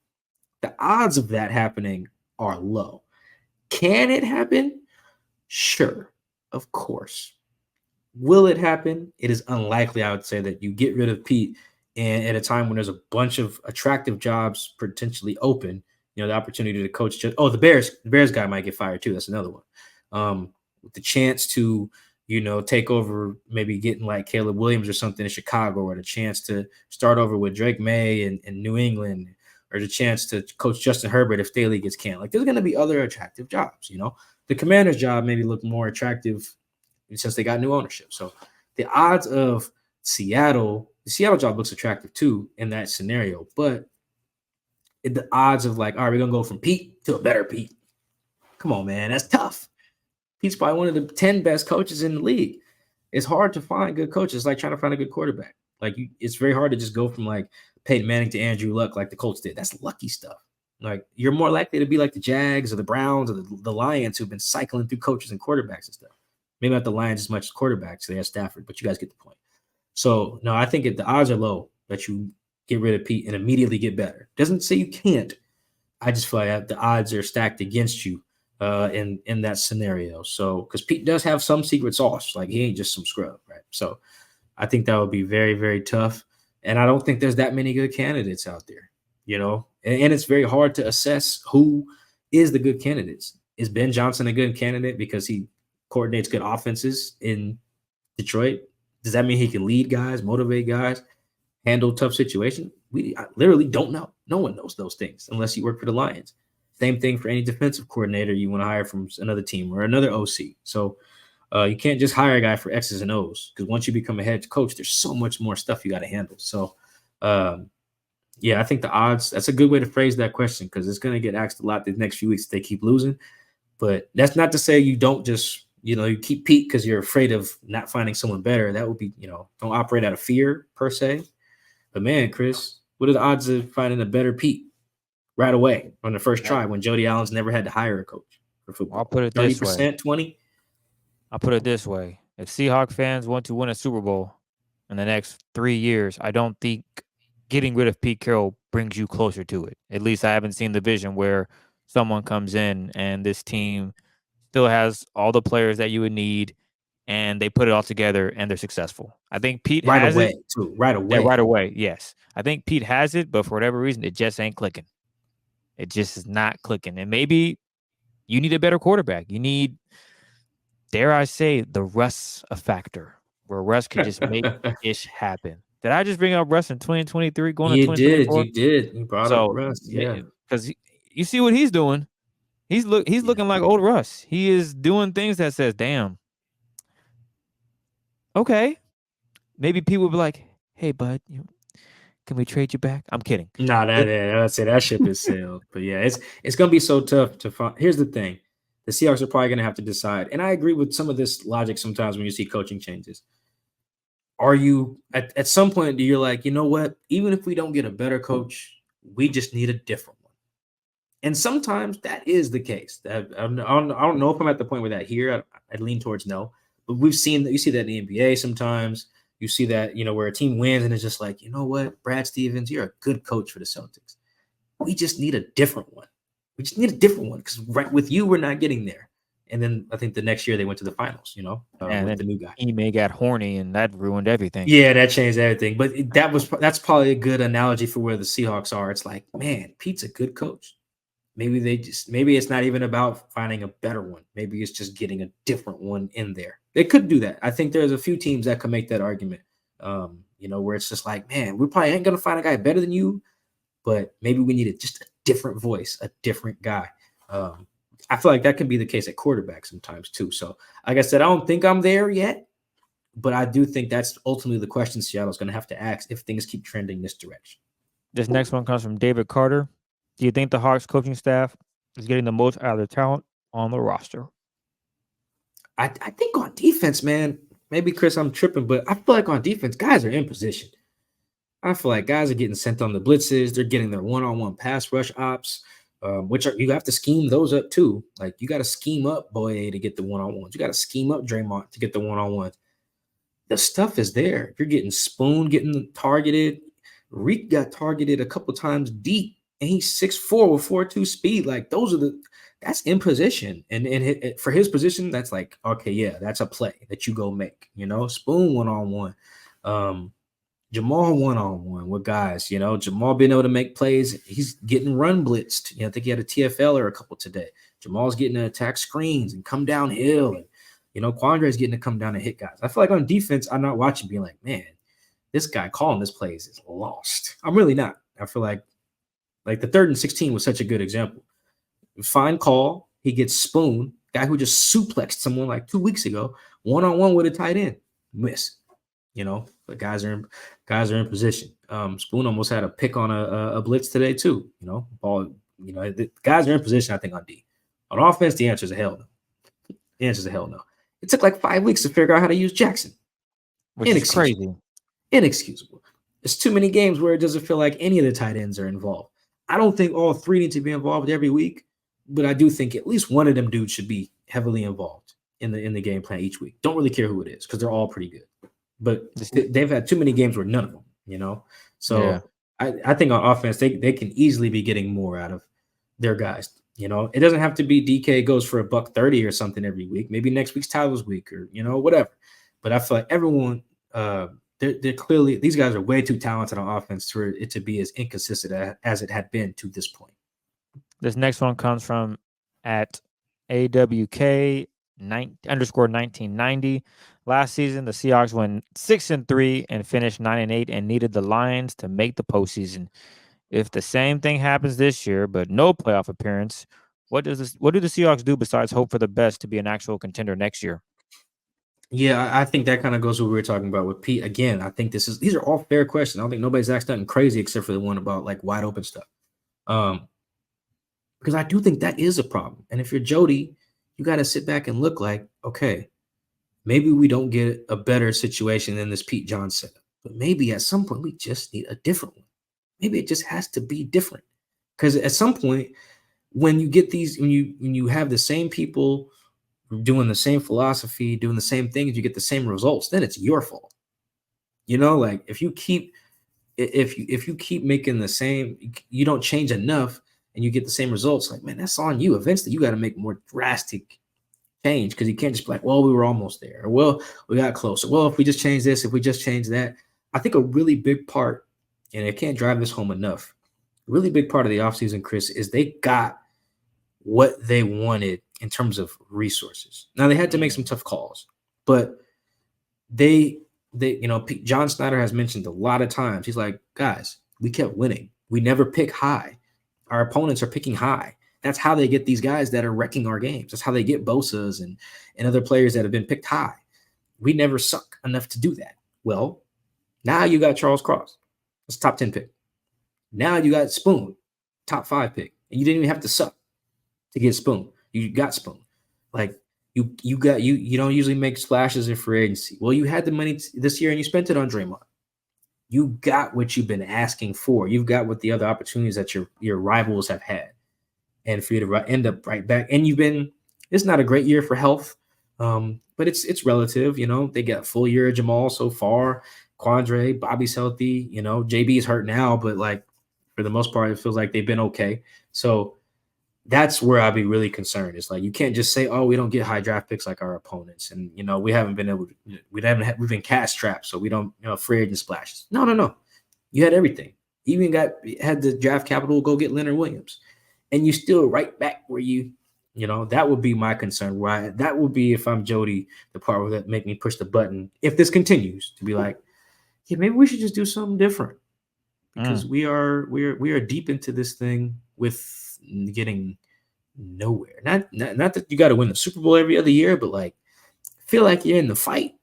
The odds of that happening are low. Can it happen? Sure, of course. Will it happen? It is unlikely, I would say, that you get rid of Pete and at a time when there's a bunch of attractive jobs potentially open, the opportunity to coach. The Bears guy might get fired too. That's another one. With the chance to, take over, maybe getting like Caleb Williams or something in Chicago, or the chance to start over with Drake May in New England, or the chance to coach Justin Herbert if Staley gets canned. Like, there's going to be other attractive jobs, The Commanders' job maybe look more attractive since they got new ownership. So the odds of the Seattle job looks attractive too in that scenario. But the odds of like, all right, we're going to go from Pete to a better Pete. Come on, man. That's tough. Pete's probably one of the 10 best coaches in the league. It's hard to find good coaches. It's like trying to find a good quarterback. Like, it's very hard to just go from like Peyton Manning to Andrew Luck like the Colts did. That's lucky stuff. Like, you're more likely to be like the Jags or the Browns or the Lions, who've been cycling through coaches and quarterbacks and stuff. Maybe not the Lions as much as quarterbacks. They have Stafford, but you guys get the point. So, no, I think the odds are low that you get rid of Pete and immediately get better. Doesn't say you can't. I just feel like the odds are stacked against you in that scenario. So, because Pete does have some secret sauce. Like, he ain't just some scrub, right? So, I think that would be very, very tough. And I don't think there's that many good candidates out there, And it's very hard to assess who is the good candidates. Is Ben Johnson a good candidate because he coordinates good offenses in Detroit? Does that mean he can lead guys, motivate guys, handle tough situations? I literally don't know. No one knows those things unless you work for the Lions. Same thing for any defensive coordinator you want to hire from another team or another OC. So you can't just hire a guy for X's and O's, because once you become a head coach, there's so much more stuff you got to handle. So, I think the odds, that's a good way to phrase that question, because it's going to get asked a lot the next few weeks if they keep losing. But that's not to say you don't just, you keep Pete because you're afraid of not finding someone better. That would be, don't operate out of fear per se. But man, Chris, what are the odds of finding a better Pete right away on the first try when Jody Allen's never had to hire a coach for football? I'll put it this way. 30%, 20%? I'll put it this way. If Seahawks fans want to win a Super Bowl in the next 3 years, I don't think getting rid of Pete Carroll brings you closer to it. At least I haven't seen the vision where someone comes in and this team still has all the players that you would need, and they put it all together and they're successful. I think Pete has it. Right away. Yeah, right away, yes. I think Pete has it, but for whatever reason, it just ain't clicking. It just is not clicking. And maybe you need a better quarterback. You need, dare I say, the Russ factor, where Russ can just make ish happen. Did I just bring up Russ in 2023 going to 2024? You did. You brought up Russ. Yeah. Because you see what he's doing. He's looking like old Russ. He is doing things that says, damn. Okay. Maybe people would be like, hey, bud, can we trade you back? I'm kidding. No, that's it. That ship is sailed. But yeah, it's going to be so tough to find. Here's the thing. The Seahawks are probably going to have to decide. And I agree with some of this logic sometimes when you see coaching changes. Are you at some point, you're like, you know what? Even if we don't get a better coach, we just need a different one. And sometimes that is the case. I don't know if I'm at the point where that here. I'd lean towards no. But you see that in the NBA sometimes. You see that, where a team wins and it's just like, you know what, Brad Stevens, you're a good coach for the Celtics. We just need a different one. We just need a different one because right with you, we're not getting there. And then I think the next year they went to the finals, with the new guy. Ime got horny and that ruined everything. Yeah, that changed everything. But that's probably a good analogy for where the Seahawks are. It's like, man, Pete's a good coach. Maybe it's not even about finding a better one. Maybe it's just getting a different one in there. They could do that. I think there's a few teams that could make that argument, where it's just like, man, we probably ain't going to find a guy better than you, but maybe we need just a different voice, a different guy. I feel like that can be the case at quarterback sometimes too. So like I said, I don't think I'm there yet, but I do think that's ultimately the question Seattle's going to have to ask if things keep trending this direction. This next one comes from David Carter. Do you think the Hawks coaching staff is getting the most out of their talent on the roster? I think on defense, man, maybe Chris, I'm tripping, but I feel like on defense, guys are in position. I feel like guys are getting sent on the blitzes. They're getting their one-on-one pass rush ops, you have to scheme those up too. Like you got to scheme up Boye to get the one-on-ones. You got to scheme up Draymond to get the one-on-ones. the stuff is there. You're getting Spoon getting targeted. Reek got targeted a couple times deep, and he's 6'4" with 4.2 speed. Like that's in position, and for his position, that's like, okay, yeah, that's a play that you go make. Spoon 1-on-1, Jamal 1-on-1 with guys. Jamal being able to make plays. He's getting run blitzed. I think he had a TFL or a couple today. Jamal's getting to attack screens and come downhill, and Quandre's getting to come down and hit guys. I feel like on defense, I'm not watching being like, man, this guy calling this plays is lost. I'm really not. I feel like the 3rd and 16 was such a good example. Fine call. He gets Spoon, guy who just suplexed someone like 2 weeks ago, 1-on-1 with a tight end. Miss. But guys are in position. Spoon almost had a pick on a blitz today too. Ball. The guys are in position. I think on D. On offense, the answer is a hell no. The answer is a hell no. It took like 5 weeks to figure out how to use Jackson. Which is crazy. Inexcusable. There's too many games where it doesn't feel like any of the tight ends are involved. I don't think all 3 need to be involved every week, but I do think at least one of them dudes should be heavily involved in the game plan each week. Don't really care who it is because they're all pretty good. But they've had too many games where none of them, So yeah. I think on offense, they can easily be getting more out of their guys. It doesn't have to be DK goes for $130 or something every week. Maybe next week's Tyler's week or, whatever. But I feel like everyone they're clearly, these guys are way too talented on offense for it to be as inconsistent as it had been to this point. This next one comes from at AWK _1990. Last season, the Seahawks went 6-3 and finished 9-8 and needed the Lions to make the postseason. If the same thing happens this year, but no playoff appearance, what do the Seahawks do besides hope for the best to be an actual contender next year? Yeah, I think that kind of goes to what we were talking about with Pete. Again, I think these are all fair questions. I don't think nobody's asked nothing crazy except for the one about like wide open stuff. Because I do think that is a problem. And if you're Jody, you got to sit back and look like, okay, maybe we don't get a better situation than this Pete Johns setup. But maybe at some point we just need a different one. Maybe it just has to be different. Because at some point, when you get these, when you have the same people doing the same philosophy, doing the same things, you get the same results, then it's your fault. Like if you keep making the same, you don't change enough and you get the same results, like, man, that's on you. Eventually you got to make more drastic change because you can't just be like, well, we were almost there. Or, well, we got closer. Well, if we just change this, if we just change that. I think a really big part, and I can't drive this home enough, a really big part of the offseason, Chris, is they got what they wanted in terms of resources. Now they had to make some tough calls, but they John Snyder has mentioned a lot of times. He's like, guys, we kept winning. We never pick high. Our opponents are picking high. That's how they get these guys that are wrecking our games. That's how they get Bosa's and other players that have been picked high. We never suck enough to do that. Well, now you got Charles Cross. That's a top 10 pick. Now you got Spoon, top 5 pick. And you didn't even have to suck to get Spoon. You got Spoon. Like you don't usually make splashes in free agency. Well, you had the money this year and you spent it on Draymond. You got what you've been asking for. You've got what the other opportunities that your rivals have had. And for you to end up right back. And it's not a great year for health, but it's relative. They got a full year of Jamal so far. Quandre, Bobby's healthy. JB's hurt now, but like for the most part, it feels like they've been okay. So that's where I'd be really concerned. It's like you can't just say, "Oh, we don't get high draft picks like our opponents," and we haven't been able to. We've been cash strapped, so we don't free agent splashes. No. You had everything. You even had the draft capital to go get Leonard Williams, and you still right back where that would be my concern. That would be if I'm Jody, the part that make me push the button if this continues to be like, yeah, maybe we should just do something different because we are deep into this thing with getting nowhere. Not that you got to win the Super Bowl every other year, but like feel like you're in the fight.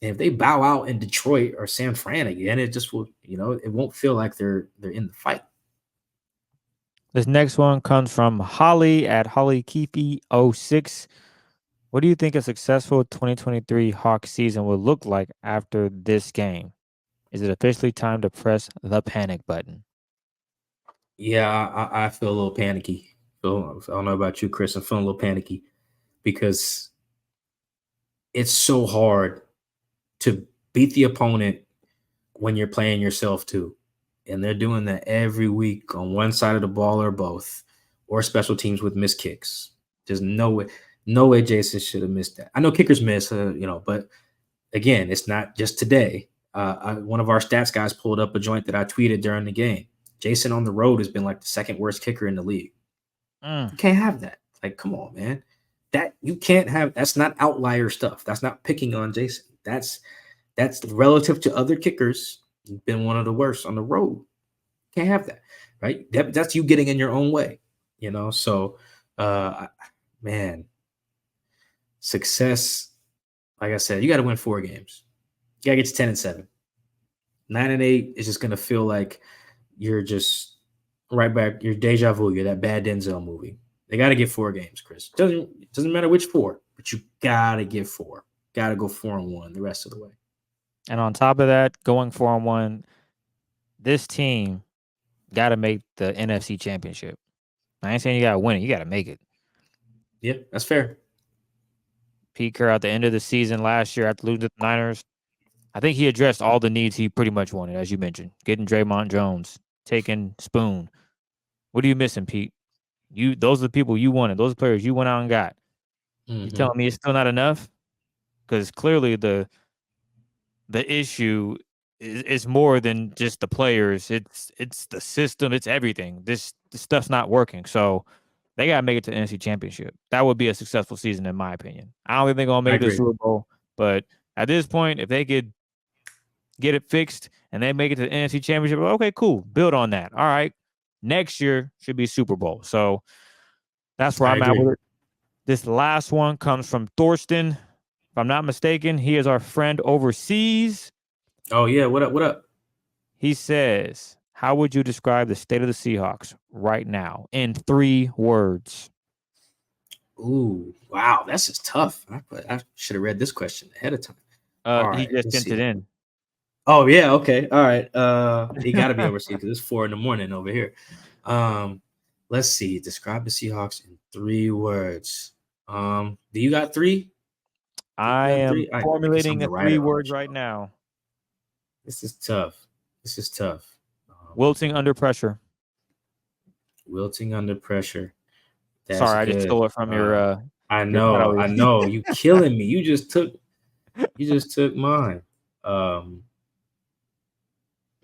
And if they bow out in Detroit or San Fran again, it just will, it won't feel like they're in the fight. This next one comes from Holly at HollyKeefy06. What do you think a successful 2023 Hawks season will look like after this game? Is it officially time to press the panic button? Yeah, I feel a little panicky. I don't know about you, Chris. I'm feeling a little panicky because it's so hard to beat the opponent when you're playing yourself too. And they're doing that every week on one side of the ball or both, or special teams with missed kicks. There's no way Jason should have missed that. I know kickers miss, but again, it's not just today. One of our stats guys pulled up a joint that I tweeted during the game. Jason on the road has been like the second worst kicker in the league. You can't have that. Like, come on, man. That you can't have. That's not outlier stuff. That's not picking on Jason. That's relative to other kickers. You've been one of the worst on the road. Can't have that, right? That's you getting in your own way, So, man, success. Like I said, you got to win 4 games. You got to get to 10-7. 9-8 is just gonna feel like you're just right back. You're deja vu. You're that bad Denzel movie. They got to get 4 games, Chris. Doesn't matter which 4, but you got to get 4. Got to go 4-1 the rest of the way. And on top of that, going 4-1, this team got to make the NFC Championship. I ain't saying you got to win it. You got to make it. Yeah, that's fair. Pete Carroll at the end of the season last year after losing to the Niners, I think he addressed all the needs he pretty much wanted, as you mentioned. Getting Draymond Jones, taking Spoon. What are you missing, Pete? Those are the people you wanted. Those are players you went out and got. You telling me it's still not enough? Because clearly the issue is more than just the players. It's the system. It's everything. This stuff's not working. So they got to make it to the NFC Championship. That would be a successful season, in my opinion. I don't think they're going to make it to the Super Bowl. But at this point, if they could get it fixed and they make it to the NFC Championship, okay, cool. Build on that. All right. Next year should be Super Bowl. So that's where I'm at with it. This last one comes from Thorsten. If I'm not mistaken, he is our friend overseas. Oh, yeah. What up? What up? He says, how would you describe the state of the Seahawks right now in 3 words? Ooh, wow. That's just tough. I should have read this question ahead of time. He just sent it in. Oh, yeah. Okay. All right. He got to be overseas because it's 4 a.m. over here. Let's see. Describe the Seahawks in 3 words. Do you got 3? I am formulating the 3 words right now. This is tough. Wilting under pressure. Wilting under pressure. That's Sorry, good. I just stole it from your. I know. You killing me. You just took mine.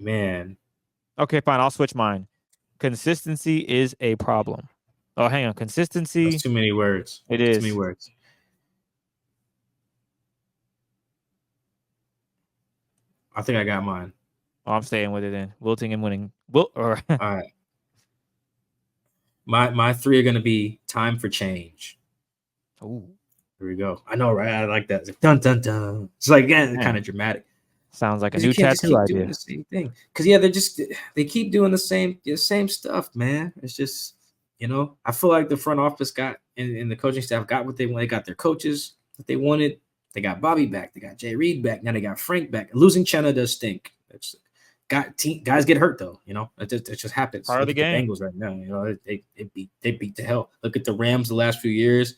Man. Okay, fine. I'll switch mine. Consistency is a problem. Oh, hang on. Consistency. That's too many words. It is. Too many words. I think I got mine. Oh, I'm staying with it then. Wilting and winning. All right. My 3 are going to be time for change. Ooh. Here we go. I know, right? I like that. It's like, dun, dun, dun. It's like, kind of dramatic. Sounds like a new tattoo idea. Doing the same thing. Because, they keep doing the same stuff, man. It's just, I feel like the front office got, and the coaching staff got what they wanted. They got their coaches that they wanted. They got Bobby back. They got Jay Reed back. Now they got Frank back. Losing Chenna does stink. Guys get hurt though. It just happens. Part of the game. The Bengals right now. They beat the hell. Look at the Rams the last few years.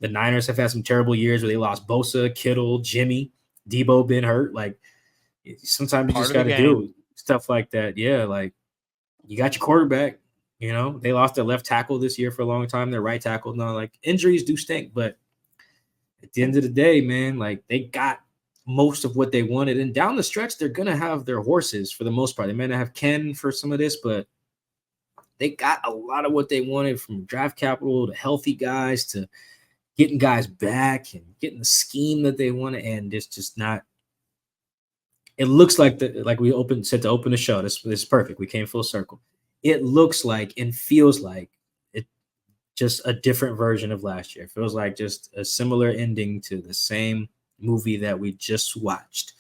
The Niners have had some terrible years where they lost Bosa, Kittle, Jimmy, Debo been hurt. Like sometimes you just got to do stuff like that. Yeah, like you got your quarterback. They lost their left tackle this year for a long time. Their right tackle. No, like injuries do stink, but at the end of the day, man, like they got most of what they wanted. And down the stretch, they're going to have their horses for the most part. They may not have Ken for some of this, but they got a lot of what they wanted, from draft capital to healthy guys to getting guys back and getting the scheme that they wanted. And it's just not. It looks like we said to open the show. This is perfect. We came full circle. It looks like and feels like it just a different version of last year. It feels like just a similar ending to the same movie that we just watched.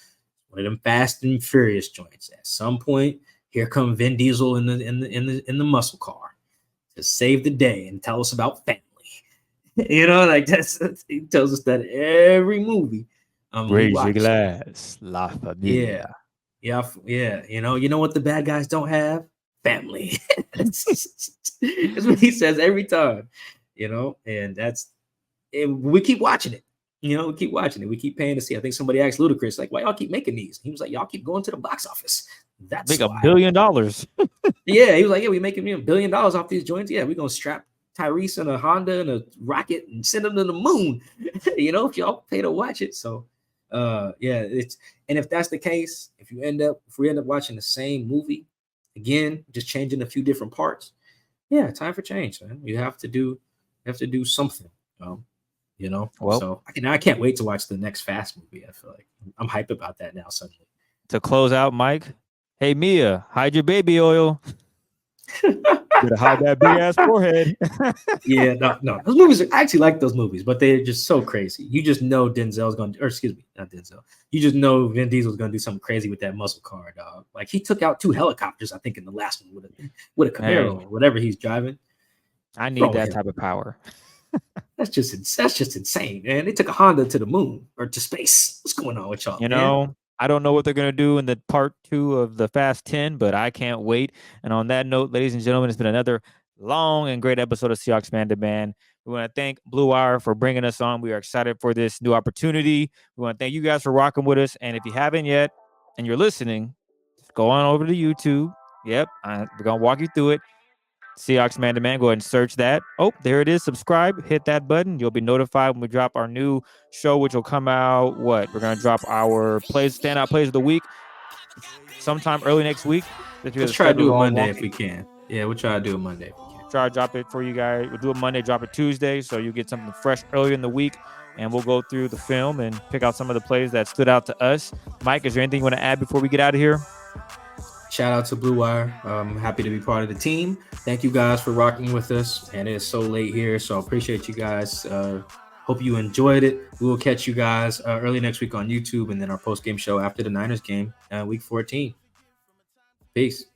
One of them Fast and Furious joints. At some point, here come Vin Diesel in the muscle car to save the day and tell us about family. He tells us that every movie. Raise your glass, La Familia. Yeah. You know what the bad guys don't have? Family. That's what he says every time. And we keep watching it. You know, we keep watching it. We keep paying to see. I think somebody asked Ludacris, like, why y'all keep making these? He was like, y'all keep going to the box office. That's Make $1 why. billion. Yeah, he was like, yeah, we making $1 billion off these joints. Yeah, we're gonna strap Tyrese in a Honda and a rocket and send him to the moon. You know, if y'all pay to watch it. So yeah, it's and if that's the case, if we end up watching the same movie again, just changing a few different parts, yeah, time for change, man. You have to do something. You know, Well, so I can't wait to watch the next Fast movie. I feel like I'm hyped about that now suddenly. to close out, Mike, hey Mia, hide your baby oil. Better hide that big ass forehead. Yeah, no, those movies I actually like those movies, but they're just so crazy. You just know Denzel's going to, or excuse me, not Denzel. You just know Vin Diesel's going to do something crazy with that muscle car, dog. Like he took out 2 helicopters, I think, in the last one with a Camaro or whatever he's driving. I need that type of power. That's just insane, man. They took a Honda to the moon or to space. What's going on with y'all? You know, I don't know what they're gonna do in the part 2 of the Fast 10, but I can't wait. And on that note, ladies and gentlemen, it's been another long and great episode of Seahawks Man to Man. We want to thank Blue Wire for bringing us on. We are excited for this new opportunity. We want to thank you guys for rocking with us. And if you haven't yet and you're listening, just go on over to YouTube. Yep, we're gonna walk you through it. Seahawks Man to Man. Go ahead and search that. Oh, there it is. Subscribe. Hit that button. You'll be notified when we drop our new show, which will come out. We're going to drop our standout plays of the week sometime early next week. Let's try to do it Monday if we can. Yeah, we'll try to do it Monday if we can. Try to drop it for you guys. We'll do it Monday, drop it Tuesday, so you get something fresh earlier in the week. And we'll go through the film and pick out some of the plays that stood out to us. Mike, is there anything you want to add before we get out of here? Shout out to Blue Wire. I'm happy to be part of the team. Thank you guys for rocking with us. And it is so late here, so I appreciate you guys. Hope you enjoyed it. We will catch you guys early next week on YouTube and then our post-game show after the Niners game, week 14. Peace.